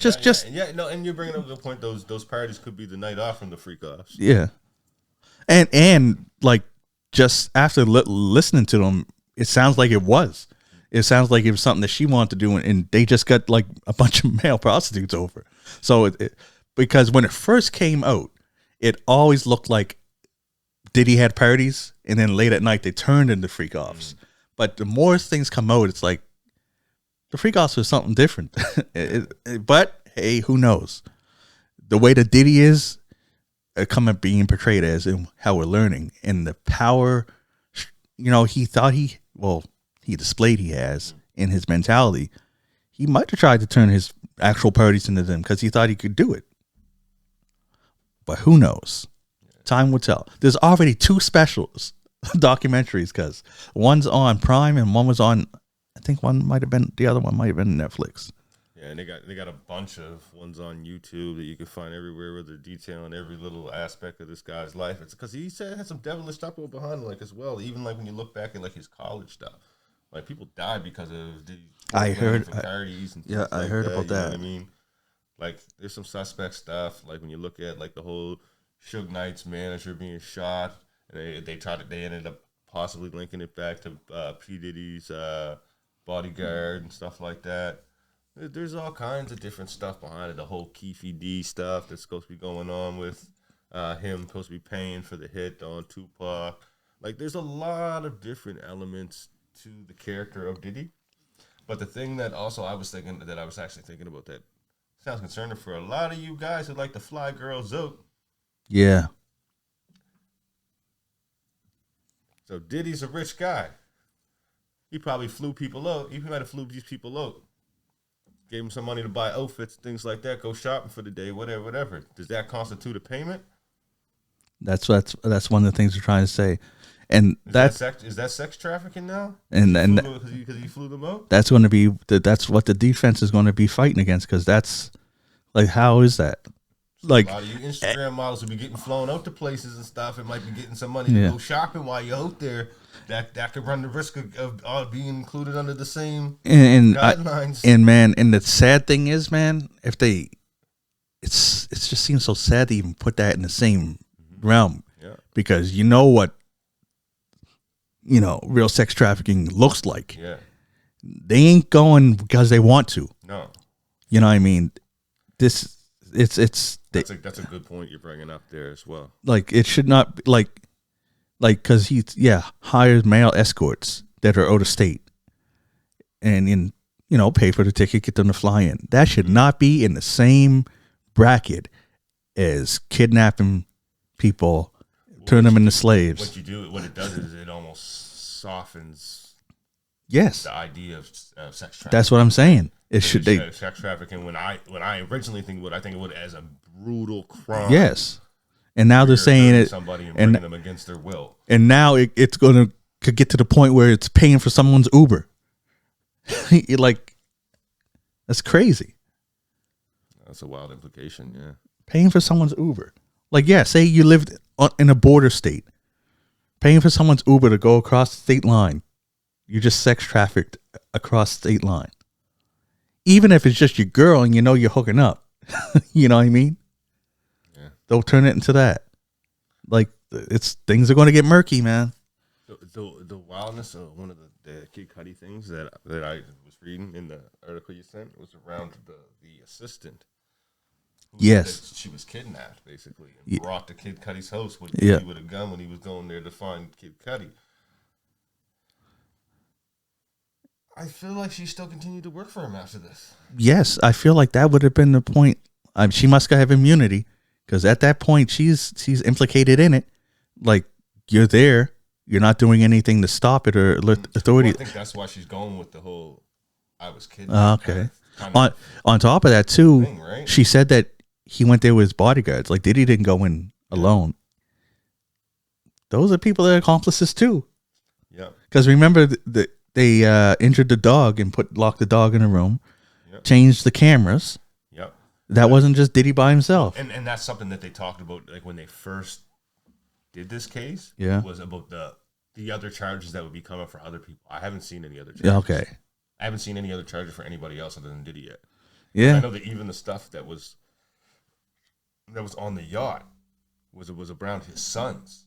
and you're bringing up a good point. Those parties could be the night off from the freak offs. Yeah, and like just after listening to them, it sounds like it was. It sounds like it was something that she wanted to do, and they just got like a bunch of male prostitutes over. So, because when it first came out, it always looked like Diddy had parties, and then late at night they turned into freak offs. Mm. But the more things come out, it's like the freak offs was something different. But hey, who knows? The way that Diddy is coming being portrayed as, and how we're learning, and the power, he thought he displayed he has in his mentality. He might have tried to turn his actual parties into them because he thought he could do it. But who knows? Time will tell. There's already 2 specials, documentaries, because one's on Prime and one was on, I think the other one might have been Netflix. Yeah, and they got a bunch of ones on YouTube that you can find everywhere where they're detailing every little aspect of this guy's life. It's because he said had some devilish stuff behind him, as well. Even when you look back at his college stuff, people died because of the parties and I heard about that. You know what I mean? There's some suspect stuff. When you look at the whole Suge Knight's manager being shot, and they ended up possibly linking it back to P. Diddy's bodyguard and stuff like that. There's all kinds of different stuff behind it. The whole Keefe D stuff that's supposed to be going on with him supposed to be paying for the hit on Tupac. There's a lot of different elements to the character of Diddy. But the thing that also I was actually thinking about that sounds concerning for a lot of you guys who like to fly girls out. Yeah. So Diddy's a rich guy. He probably flew people out. He might have flew these people out gave him some money to buy outfits, things like that, go shopping for the day, whatever. Does that constitute a payment? That's one of the things we're trying to say, and is that sex trafficking now? And because he flew them out. That's going to be that's what the defense is going to be fighting against, because that's like, how is that? Like, a lot of you Instagram models will be getting flown out to places and stuff. It might be getting some money to go shopping while you're out there. That could run the risk of being included under the same guidelines. And the sad thing is, man, if they, it's just seems so sad to even put that in the same realm, because you know what, real sex trafficking looks like. Yeah, they ain't going because they want to. No, you know what I mean. That's a good point you're bringing up there as well. Like, it should not be like because he hires male escorts that are out of state, and pay for the ticket, get them to fly in. That should not be in the same bracket as kidnapping people, turn them into slaves. What it does is it almost softens. Yes, the idea of sex trafficking. That's what I'm saying. It should sex trafficking. When I originally think I think of it as a brutal crime. Yes, and now they're saying it somebody and bringing them against their will. And now it's going to get to the point where it's paying for someone's Uber. Like, that's crazy. That's a wild implication. Yeah, paying for someone's Uber. Like, say you lived in a border state, paying for someone's Uber to go across the state line. You just sex trafficked across state line. Even if it's just your girl and you're hooking up. You know what I mean? Yeah. They'll turn it into that. Like, things are going to get murky, man. The wildness of one of the Kid Cudi things that I was reading in the article you sent was around the assistant. Yes. She was kidnapped, basically, and brought to Kid Cudi's house with a gun when he was going there to find Kid Cudi. I feel like she still continued to work for him after this. Yes, I feel like that would have been the point. She must have immunity, because at that point she's implicated in it. Like, you're there, you're not doing anything to stop it or alert authority. Well, I think that's why she's going with the whole "I was kidnapped." Okay. On top of that too, thing, right? She said that he went there with his bodyguards. Like, Diddy didn't go in alone. Those are people that are accomplices too. Yeah. Because remember they injured the dog and locked the dog in a room, changed the cameras. Yep. That wasn't just Diddy by himself. And that's something that they talked about, like, when they first did this case. Yeah. Was about the other charges that would be coming for other people. I haven't seen any other charges. Yeah, okay. I haven't seen any other charges for anybody else other than Diddy yet. Yeah. I know that even the stuff that was on the yacht was around his sons.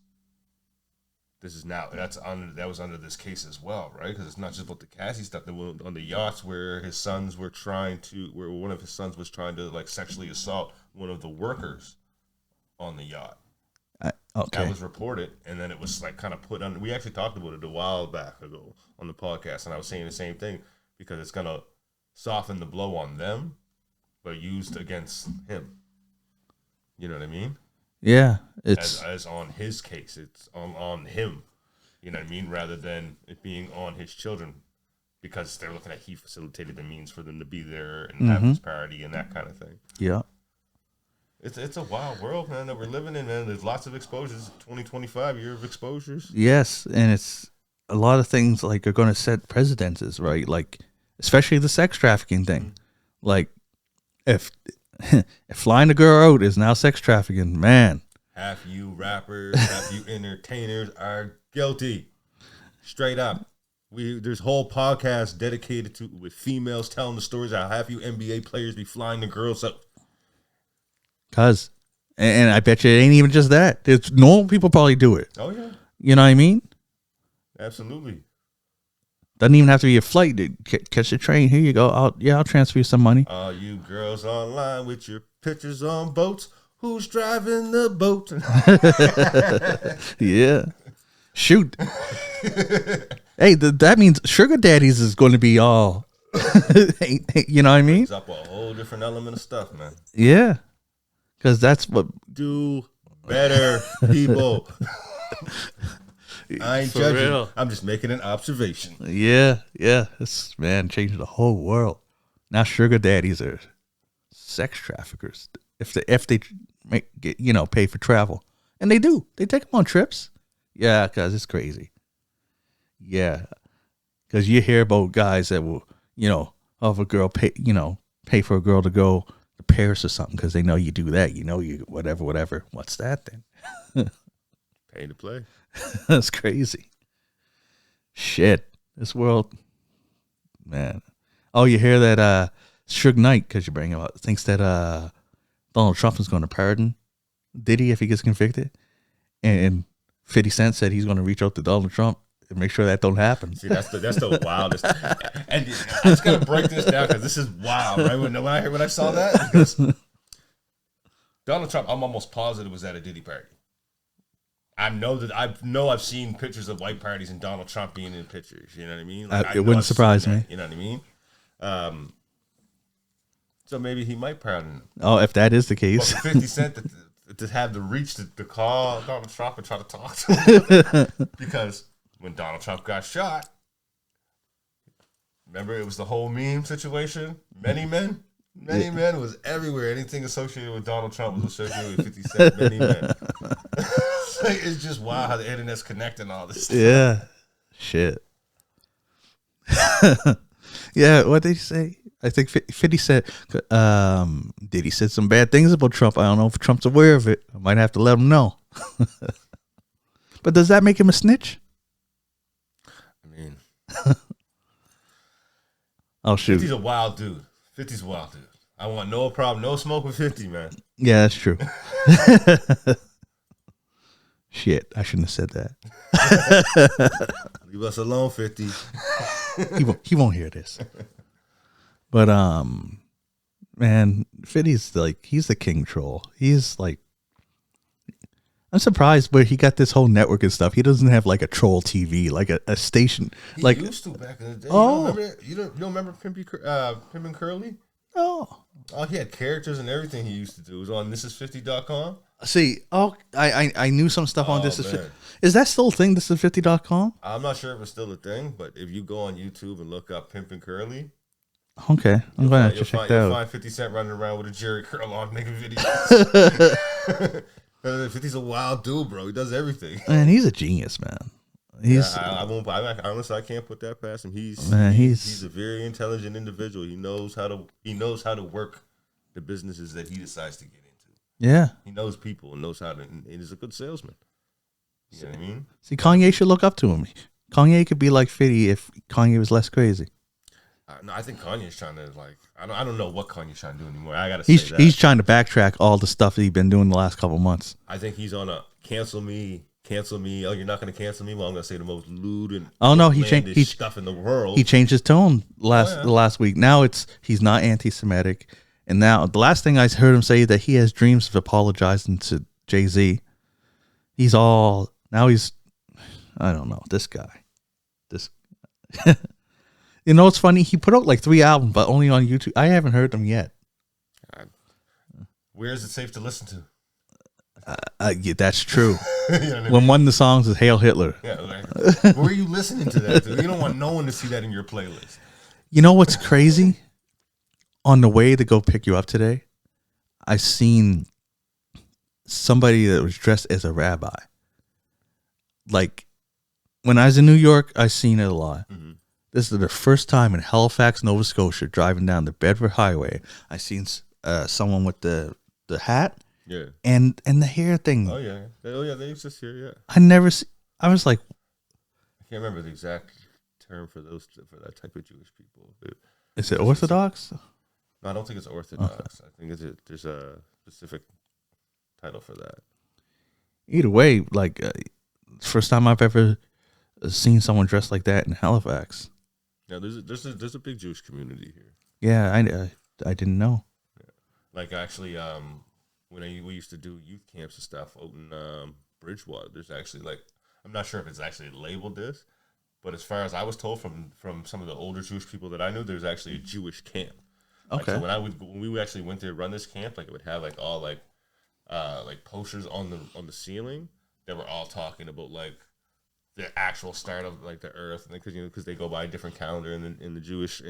That was under this case as well, right? Because it's not just about the Cassie stuff. That was on the yachts where where one of his sons was trying to, like, sexually assault one of the workers on the yacht. Okay. That was reported, and then it was, like, kind of put under. We actually talked about it a while back ago on the podcast, and I was saying the same thing, because it's gonna soften the blow on them, but used against him. You know what I mean? Yeah, it's as on his case, it's on him. You know what I mean? Rather than it being on his children, because they're looking at he facilitated the means for them to be there and have this party and that kind of thing. Yeah, it's a wild world, man, that we're living in, man. There's lots of exposures. 2025 year of exposures. Yes, and it's a lot of things, like, are going to set precedences, right? Like, especially the sex trafficking thing. Like, if flying a girl out is now sex trafficking, man. Half you rappers, half you entertainers are guilty. Straight up. There's whole podcasts dedicated to with females telling the stories how half you NBA players be flying the girls up. And I bet you it ain't even just that. It's normal people probably do it. Oh yeah. You know what I mean? Absolutely. Doesn't even have to be a flight. Catch the train. Here you go. I'll transfer you some money. All you girls online with your pictures on boats. Who's driving the boat? Yeah. Shoot. Hey, that means sugar daddies is going to be all. You know what I mean? It's up a whole different element of stuff, man. Yeah. Because that's what. Do better, people. I ain't judging. Real. I'm just making an observation. Yeah. It's, man, changing the whole world. Now sugar daddies are sex traffickers. If they pay for travel, and they do, they take them on trips. Yeah, because it's crazy. Yeah, because you hear about guys that will, have a girl pay for a girl to go to Paris or something because they know you do that. You whatever. What's that then? Pay to play. That's crazy. Shit, this world, man. Oh, you hear that? Suge Knight, because you bring him up, thinks that Donald Trump is going to pardon Diddy if he gets convicted, and 50 Cent said he's going to reach out to Donald Trump and make sure that don't happen. See, that's the wildest. And I just gotta break this down because this is wild, right? When I saw that, because Donald Trump, I'm almost positive was at a Diddy party. I've seen pictures of white parties and Donald Trump being in pictures. You know what I mean? It wouldn't surprise me. You know what I mean? So maybe he might pardon him. Oh, if that is the case, But 50 Cent to have the reach to call Donald Trump and try to talk to him, because when Donald Trump got shot, remember it was the whole meme situation. Many men was everywhere. Anything associated with Donald Trump was associated with 50 Cent. Many men. It's just wild how the internet's connecting all this stuff. Yeah, shit. Yeah, what did he say? I think 50 said, Diddy said some bad things about Trump. I don't know if Trump's aware of it. I might have to let him know. But does that make him a snitch? I mean, oh, shoot. 50's a wild dude. 50's a wild dude. I want no problem, no smoke with 50, man. Yeah, that's true. Shit, I shouldn't have said that. Leave us alone, 50. He won't hear this. But man, 50's like, he's the king troll. He's like, I'm surprised where he got this whole network and stuff. He doesn't have like a troll TV, like a station. He like used to back in the day. Oh, You don't remember Pimpin' Curly? Oh, He had characters and everything he used to do. It was on thisis50.com. see, I knew some stuff on this. Man. Is that still a thing? Thisis50.com? I'm not sure if it's still a thing, but if you go on YouTube and look up Pimpin' Curly, okay, I'm going to check that you'll out. find 50 Cent running around with a Jerry curl on making videos. 50's a wild dude, bro. He does everything. Man, he's a genius, man. He's Honestly, I can't put that past him. He's a very intelligent individual. He knows how to work the businesses that he decides to get into. Yeah, he knows people and knows how to. And he's a good salesman. You know what I mean? See, Kanye should look up to him. Kanye could be like 50 if Kanye was less crazy. No, I think Kanye's trying to I don't know what Kanye's trying to do anymore. I gotta say that he's trying to backtrack all the stuff that he's been doing the last couple months. I think he's on a cancel me. Oh, you're not going to cancel me? Well, I'm going to say the most lewd and he changed stuff in the world. He changed his tone last week. Now he's not anti-Semitic, and now the last thing I heard him say that he has dreams of apologizing to Jay-Z. I don't know, this guy. You know, it's funny. He put out like 3 albums, but only on YouTube. I haven't heard them yet. Where is it safe to listen to? Yeah, that's true. You know what I mean? When one of the songs is Hail Hitler. Yeah, where are you listening to that? Dude? You don't want no one to see that in your playlist. You know what's crazy? On the way to go pick you up today, I seen somebody that was dressed as a rabbi. Like, when I was in New York, I seen it a lot. Mm-hmm. This is the first time in Halifax, Nova Scotia, driving down the Bedford Highway, I seen someone with the hat. Yeah, and the hair thing. Oh yeah, they exist here. Yeah, I was like, I can't remember the exact term for that type of Jewish people. Is it Orthodox? No, I don't think it's Orthodox. Okay. I think there's a specific title for that. Either way, like first time I've ever seen someone dressed like that in Halifax. Yeah, there's a big Jewish community here. Yeah, I didn't know. Yeah. Like actually, when we used to do youth camps and stuff out in Bridgewater, there's actually I'm not sure if it's actually labeled this, but as far as I was told from some of the older Jewish people that I knew, there's actually a Jewish camp. Okay. So when we actually went to run this camp, it would have all posters on the ceiling that were all talking about the actual start of the earth, and because they go by a different calendar in the Jewish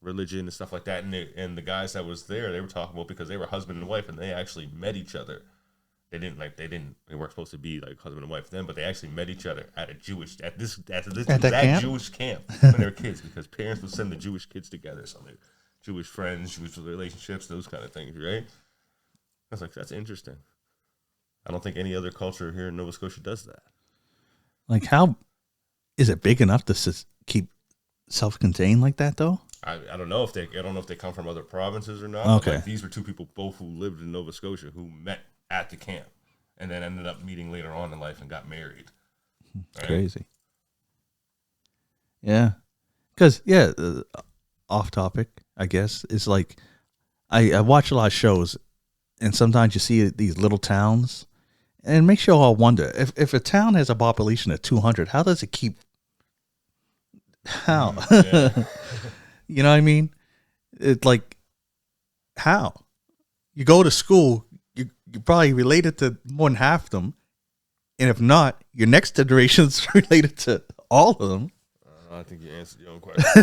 religion and stuff like that. And the guys that was there, they were talking about because they were husband and wife, and they actually met each other. They weren't supposed to be like husband and wife then, but they actually met each other at this exact Jewish camp when they were kids, because parents would send the Jewish kids together, so they're Jewish friends, Jewish relationships, those kind of things, right? I was like, that's interesting. I don't think any other culture here in Nova Scotia does that. Like, how is it big enough to keep self-contained like that, though? I don't know if they come from other provinces or not. Okay, like, these were two people both who lived in Nova Scotia who met at the camp and then ended up meeting later on in life and got married. Right? Crazy. Yeah, because off topic, I guess, is like I watch a lot of shows, and sometimes you see these little towns, and it makes you all wonder if a town has a population of 200, how does it keep? How? Yeah. You know what I mean? It's like, how? You go to school, you're probably related to more than half of them, and if not, your next generation's related to all of them. I think you answered your own question.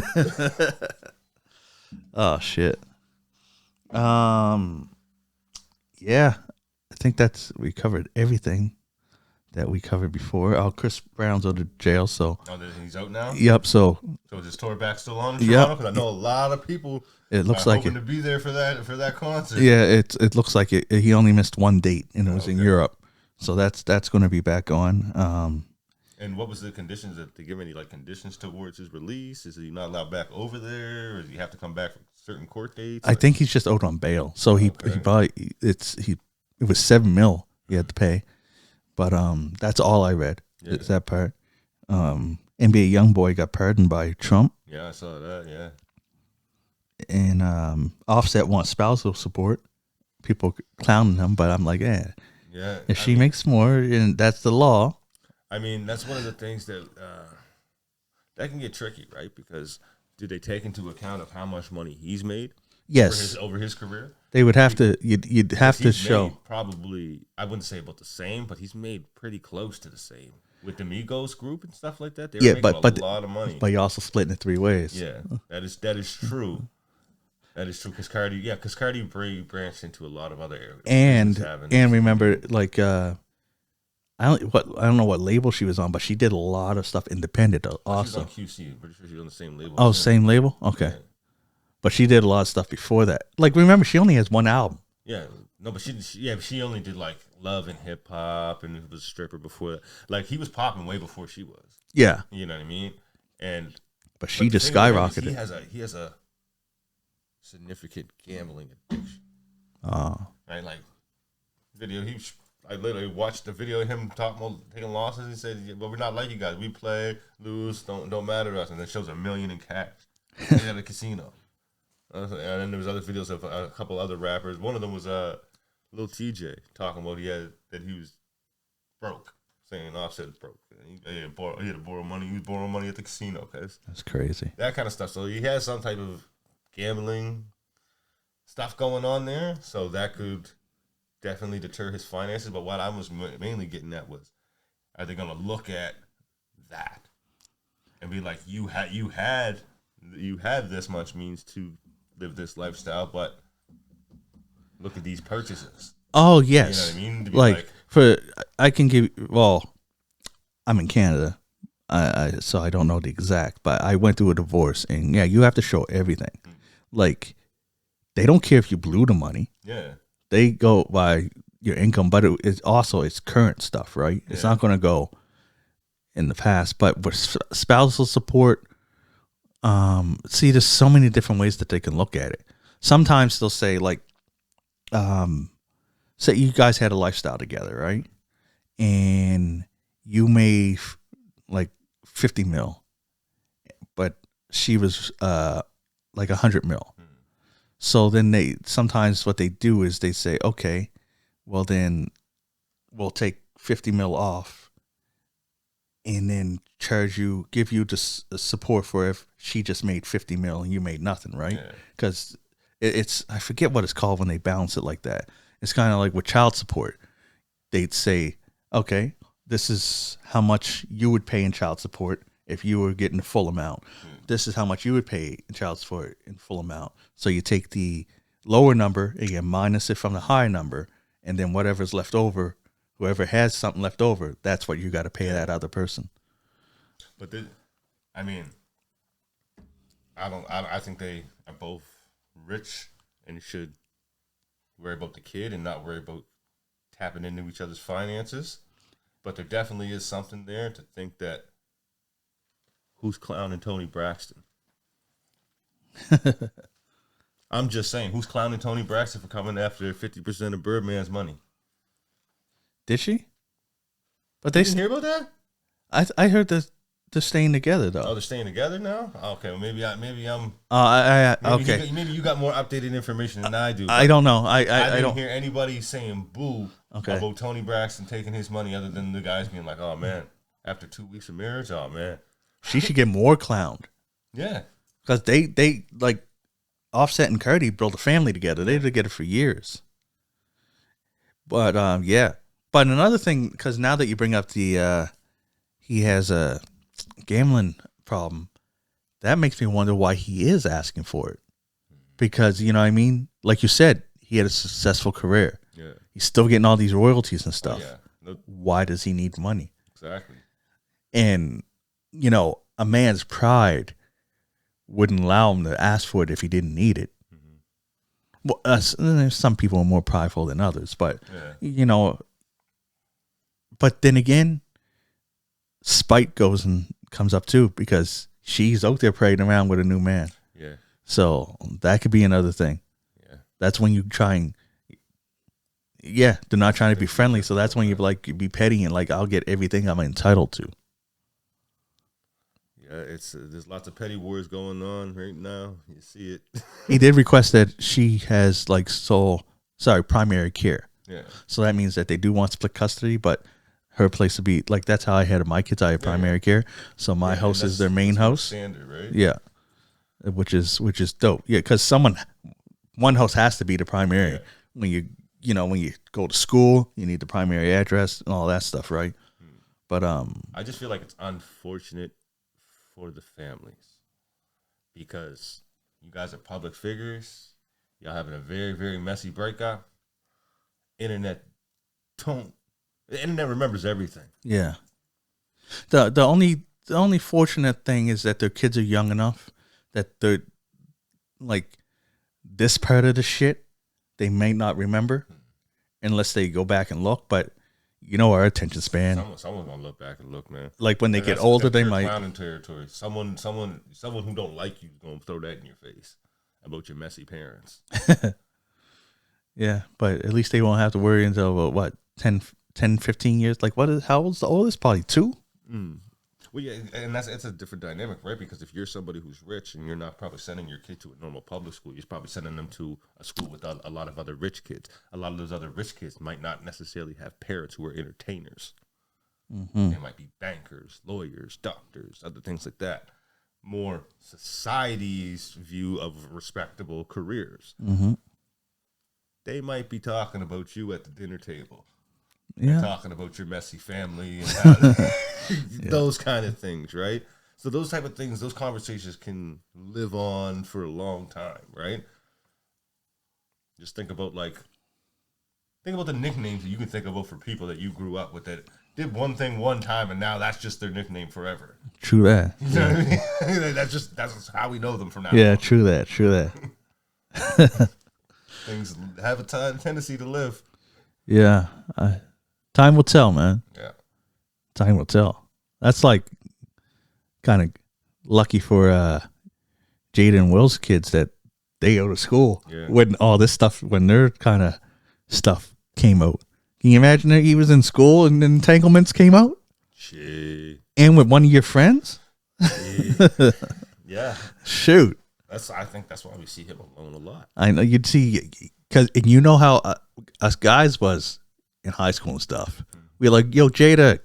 Oh shit. Yeah, I think we covered everything that we covered before. Oh, Chris Brown's out of jail, so. Oh, he's out now? Yep. So is his tour back still on in Toronto? Because I know a lot of people. It looks like hoping to be there for that concert. Yeah, it looks like he only missed one date, and it was in Europe. So that's going to be back on. And what was the conditions? Did they give any like conditions towards his release? Is he not allowed back over there, or does he have to come back for certain court dates? I think he's just out on bail. So he probably it was $7 million he had to pay. But that's all I read. Yeah. Is that part? NBA YoungBoy got pardoned by Trump. Yeah, I saw that. Yeah. And Offset wants spousal support. People clowning him, but I'm like, yeah. If she makes more, and that's the law. I mean, that's one of the things that can get tricky, right? Because do they take into account of how much money he's made? Yes. Over his career? They would have to, you'd have to show. Probably, I wouldn't say about the same, but he's made pretty close to the same. With the Migos group and stuff like that, they were making a lot of money. But you're also splitting it 3 ways. Yeah, that is true. That is true, because Cardi branched into a lot of other areas. And remember, like, I don't know what label she was on, but she did a lot of stuff independent also. She was on QC. I'm pretty sure she was on the same label. Oh, same label? Okay. Yeah. But she did a lot of stuff before that. Like, remember, she only has one album. Yeah. No, but she only did like Love and Hip Hop, and was a stripper before that. Like, he was popping way before she was. Yeah. You know what I mean? But she just skyrocketed. He has a significant gambling addiction. Oh. Right? Like, video, I literally watched the video of him taking losses. He said, "Well, we're not like you guys. We play, lose, don't matter to us." And then shows $1 million in cash at a casino. And then there was other videos of a couple other rappers. One of them was Lil TJ talking about that he was broke, saying Offset is broke. He had to borrow money. He was borrowing money at the casino. That's crazy. That kind of stuff. So he has some type of gambling stuff going on there. So that could definitely deter his finances. But what I was mainly getting at was, are they going to look at that and be like, you had this much means to live this lifestyle, but look at these purchases. Oh yes, you know what I mean? I'm in Canada, so I don't know the exact, but I went through a divorce, and yeah, you have to show everything. Like, they don't care if you blew the money. Yeah, they go by your income, but it's current stuff, right? Yeah. It's not going to go in the past. But with spousal support, see, there's so many different ways that they can look at it. Sometimes they'll say, like, say you guys had a lifestyle together, right? And you made like 50 mil, but she was like 100 mil. So then sometimes what they do is they say, okay, well then we'll take 50 mil off and then give you the support for if she just made 50 mil and you made nothing, right? Because it's, I forget what it's called when they balance it like that. It's kind of like with child support. They'd say, okay, this is how much you would pay in child support if you were getting the full amount. This is how much you would pay in child support in full amount. So you take the lower number and you minus it from the higher number, and then whatever's left over, whoever has something left over, that's what you got to pay that other person. But I mean, I think they are both rich and should worry about the kid and not worry about tapping into each other's finances. But there definitely is something there to think that who's clowning Tony Braxton? I'm just saying, who's clowning Tony Braxton for coming after 50% of Birdman's money? Did she? But they didn't hear about that? I heard that they're staying together though. Oh, they're staying together now? Okay, well, maybe I'm. Okay. Maybe you got more updated information than I do. I don't know. I didn't don't hear anybody saying boo about Tony Braxton taking his money, other than the guys being like, "Oh man, after 2 weeks of marriage, oh man, she should get more clowned." Yeah, because they like Offset and Cardi built a family together. They were together for years. But yeah. But another thing, because now that you bring up the he has a gambling problem, that makes me wonder why he is asking for it. Because, you know what I mean? Like you said, he had a successful career. Yeah. He's still getting all these royalties and stuff. Oh, yeah. Why does he need money? Exactly. And, you know, a man's pride wouldn't allow him to ask for it if he didn't need it. Mm-hmm. Well, some people are more prideful than others, but, you know, but then again, spite comes up too, because she's out there parading around with a new man. Yeah. So that could be another thing. Yeah. That's when you try and, they're not trying to be friendly. So that's when you be petty and like, I'll get everything I'm entitled to. Yeah, there's lots of petty wars going on right now. You see it. He did request that she has primary care. Yeah. So that means that they do want split custody, but her place to be, like, that's how I had my kids. I have primary care. So my house is their main house. Standard, right? Yeah. Which is dope. Yeah, because one house has to be the primary. Yeah. When you go to school, you need the primary address and all that stuff, right? But I just feel like it's unfortunate for the families, because you guys are public figures. Y'all having a very, very messy breakup. The internet remembers everything. Yeah. The only fortunate thing is that their kids are young enough that they're like, this part of the shit they may not remember unless they go back and look. But you know our attention span. Someone's gonna look back and look, man. Like when they get older, they might. Clowning territory. Someone who don't like you is gonna throw that in your face about your messy parents. Yeah, but at least they won't have to worry until about 10, 15 years. Like, how old's the oldest? Probably 2. Well, yeah, and it's a different dynamic, right? Because if you're somebody who's rich and you're not probably sending your kid to a normal public school, you're probably sending them to a school with a lot of other rich kids. A lot of those other rich kids might not necessarily have parents who are entertainers. Mm-hmm. They might be bankers, lawyers, doctors, other things like that. More society's view of respectable careers. Mm-hmm. They might be talking about you at the dinner table. Yeah. Talking about your messy family and how those kind of things, right? So those type of things, those conversations can live on for a long time, right? Just think about the nicknames that you can think about for people that you grew up with that did one thing one time and now that's just their nickname forever. True that. You know what I mean? That's how we know them from now on. Yeah, true that. Things have a tendency to live. Yeah. Time will tell, man. Yeah. Time will tell. That's like kind of lucky for Jada and Will's kids that they go to school when all this stuff, when their kind of stuff came out. Can you imagine that he was in school and entanglements came out? Gee. And with one of your friends? Yeah. Shoot. I think that's why we see him alone a lot. I know you'd see, because you know how us guys was in high school and stuff. We're like, yo, Jaden,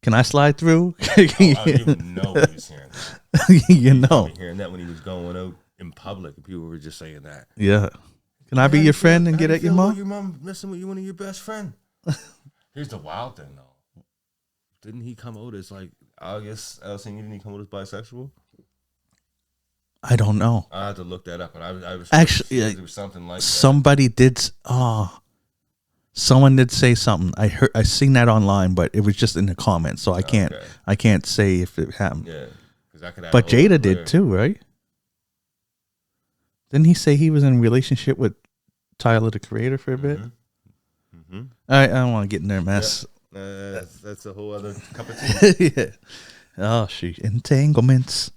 can I slide through? I didn't even know he was hearing that. You know. Hearing that when he was going out in public and people were just saying that. Yeah. Can I be your friend and get at your mom? Your mom messing with you, one of your best friend. Here's the wild thing, though. didn't he come out as like August Alsina? Didn't he come out as bisexual? I don't know. I had to look that up, but I was Actually, there was something like somebody did. Someone did say something. I seen that online, but it was just in the comments, so I can't say if it happened. Yeah, because I could. But Jada did too, right? Didn't he say he was in a relationship with Tyler, the Creator, for a bit? Mm-hmm. I don't want to get in their mess. Yeah. That's a whole other cup of tea. Yeah. Oh, shoot. Entanglements.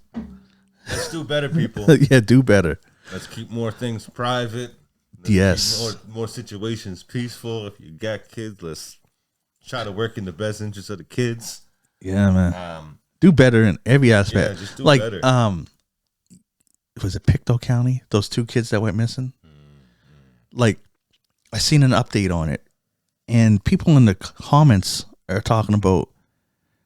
Let's do better, people. Yeah, do better. Let's keep more things private. Yes. More situations peaceful. If you got kids, let's try to work in the best interest of the kids. Yeah, man. Do better in every aspect. Yeah, just do better. Was it Pictou County? Those 2 kids that went missing? Mm-hmm. Like, I seen an update on it, and people in the comments are talking about,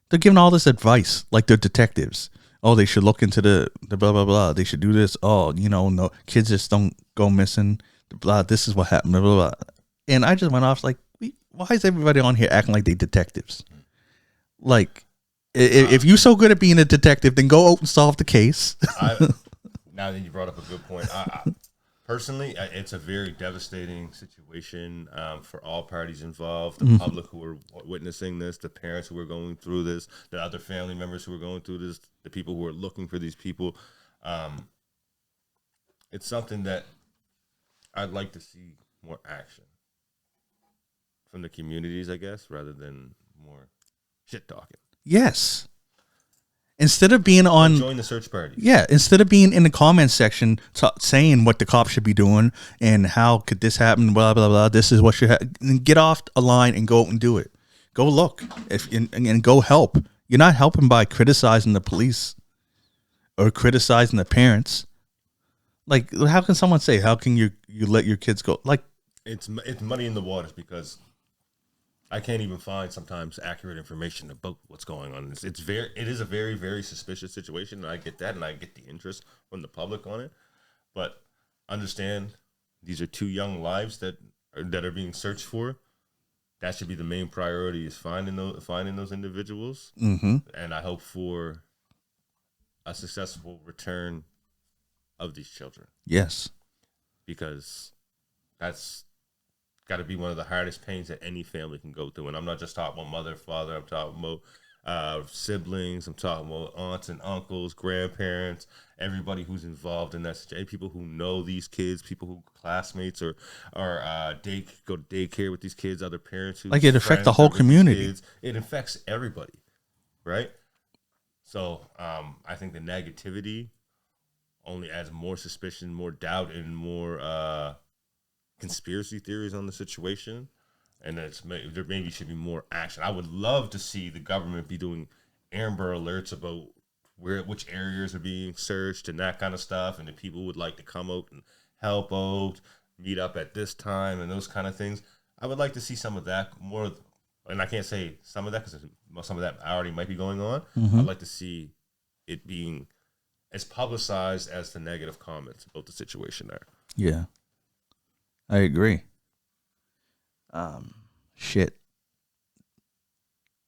they're giving all this advice, like they're detectives. Oh, they should look into the blah, blah, blah. They should do this. Oh, no, kids just don't go missing. Blah, this is what happened. Blah, blah, blah. And I just went off like, why is everybody on here acting like they detectives? Like, if you're so good at being a detective, then go out and solve the case. Now that you brought up a good point, personally, it's a very devastating situation for all parties involved, the public who are witnessing this, the parents who are going through this, the other family members who are going through this, the people who are looking for these people. It's something that I'd like to see more action from the communities, I guess, rather than more shit talking. Yes. Instead of being on, join the search party. Yeah, instead of being in the comments section saying what the cops should be doing and how could this happen, blah blah blah. This is what should happen. Get off a line and go out and do it. Go look and go help. You're not helping by criticizing the police or criticizing the parents. Like, how can someone say, how can you let your kids go? Like, it's muddy in the waters because I can't even find sometimes accurate information about what's going on. It is a very, very suspicious situation, and I get that, and I get the interest from the public on it. But understand, these are 2 young lives that are being searched for. That should be the main priority: is finding those individuals. Mm-hmm. And I hope for a successful return of these children. Yes, because that's got to be one of the hardest pains that any family can go through. And I'm not just talking about mother, father. I'm talking about siblings. I'm talking about aunts and uncles, grandparents, everybody who's involved in that situation. People who know these kids, people who classmates or go to daycare with these kids, other parents who like it affects the whole community. It affects everybody, right? So I think the negativity only adds more suspicion, more doubt, and more conspiracy theories on the situation, and there maybe should be more action. I would love to see the government be doing Amber Alerts about which areas are being searched and that kind of stuff, and if people would like to come out and help out, meet up at this time, and those kind of things. I would like to see some of that more, and I can't say some of that because some of that already might be going on. Mm-hmm. I'd like to see it being as publicized as the negative comments about the situation there. Yeah. I agree. Shit.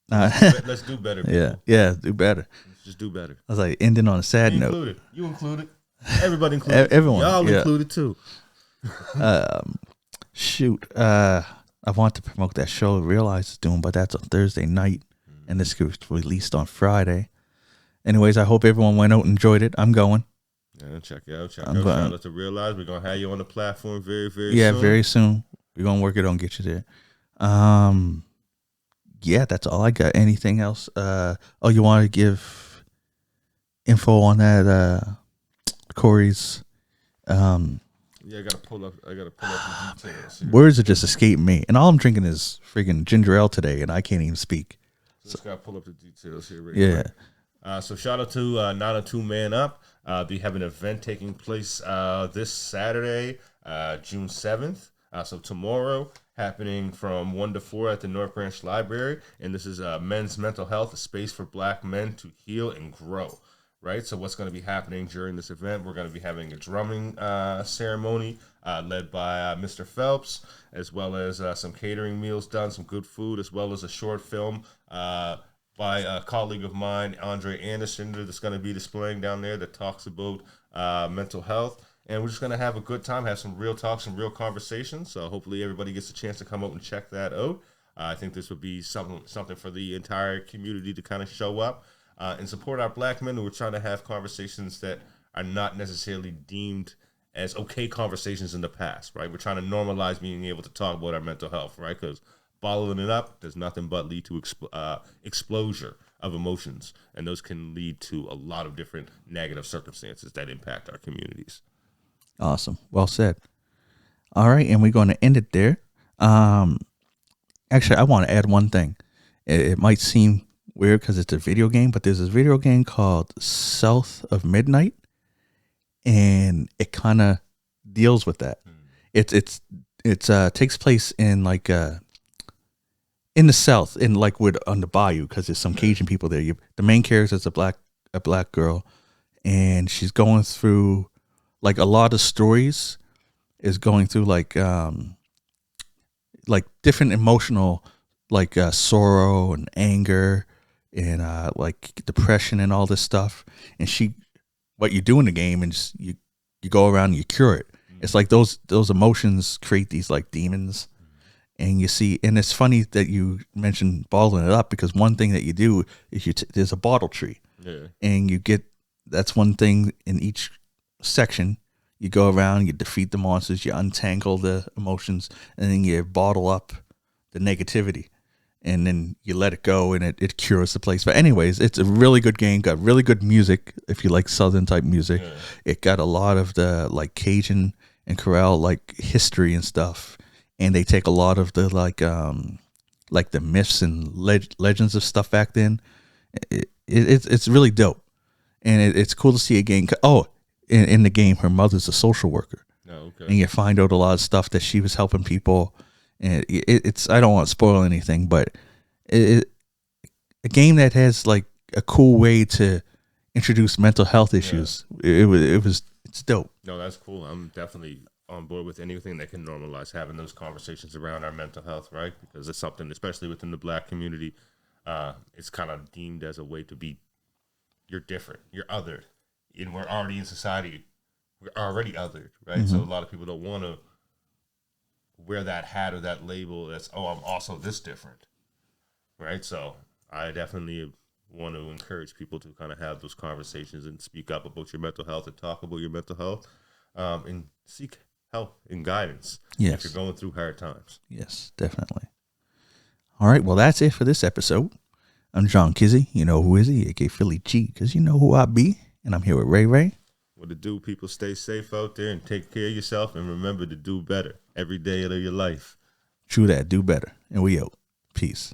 Let's do better. People. Yeah, do better. Let's just do better. I was like ending on a sad note. You included. Everybody included. Everyone. Y'all included too. Shoot. I want to promote that show Realize is doing, but that's on Thursday night, and this was released on Friday. Anyways, I hope everyone went out and enjoyed it. I'm going. Yeah, check it out. Shout out to Realize. We're going to have you on the platform very, very soon. Yeah, very soon. We're going to work it on, get you there. Yeah, that's all I got. Anything else? You want to give info on that, Corey's? Yeah, I gotta pull up the details here. Words are just escaping me. And all I'm drinking is freaking ginger ale today, and I can't even speak. So just gotta pull up the details here. Yeah. So shout out to 902 Man Up. They have an event taking place this Saturday, June 7th. So tomorrow, happening from 1 to 4 at the North Branch Library. And this is Men's Mental Health, a space for Black men to heal and grow. Right? So what's going to be happening during this event? We're going to be having a drumming ceremony led by Mr. Phelps, as well as some catering meals done, some good food, as well as a short film by a colleague of mine, Andre Anderson, that's going to be displaying down there that talks about mental health. And we're just going to have a good time, have some real talks, some real conversations. So hopefully everybody gets a chance to come up and check that out. I think this would be something for the entire community to kind of show up and support our black men who are trying to have conversations that are not necessarily deemed as okay conversations in the past, right? We're trying to normalize being able to talk about our mental health, right? Because bottling it up does nothing but lead to explosion of emotions, and those can lead to a lot of different negative circumstances that impact our communities. Awesome. Well said. All right, and we're going to end it there. Actually, I want to add one thing. It might seem weird because it's a video game, but there's a video game called South of Midnight, and it kind of deals with that. It takes place in like in the South, in like on the bayou, because there's some Cajun people there. The main character is a black girl, and she's going through like a lot of stories is going through like different emotional like sorrow and anger and like depression and all this stuff. And what you do in the game is you go around and you cure it. It's like those emotions create these like demons. And you see, and it's funny that you mentioned bottling it up, because one thing that you do is there's a bottle tree, and that's one thing in each section. You go around, you defeat the monsters, you untangle the emotions, and then you bottle up the negativity, and then you let it go, and it cures the place. But anyways, it's a really good game. Got really good music if you like Southern type music. It got a lot of the like Cajun and Creole like history and stuff. And they take a lot of the like the myths and legends of stuff back then. It's really dope, and it's cool to see a game. Oh, in the game, her mother's a social worker, and you find out a lot of stuff that she was helping people. And it's I don't want to spoil anything, but a game that has like a cool way to introduce mental health issues. It's dope. No, that's cool. I'm definitely on board with anything that can normalize having those conversations around our mental health, right? Because it's something, especially within the black community, it's kind of deemed as a way to be, you're different, you're othered, and we're already in society, we're already othered, right? Mm-hmm. So a lot of people don't want to wear that hat or that label that's, oh, I'm also this different, right? So I definitely want to encourage people to kind of have those conversations and speak up about your mental health and talk about your mental health, and seek help and guidance if you're going through hard times. Yes, definitely. All right, well, that's it for this episode. I'm John Kizzy. You know who is he? A.K.A. Philly G, because you know who I be. And I'm here with Ray Ray. What to do, people? Stay safe out there and take care of yourself, and remember to do better every day of your life. True that. Do better. And we out. Peace.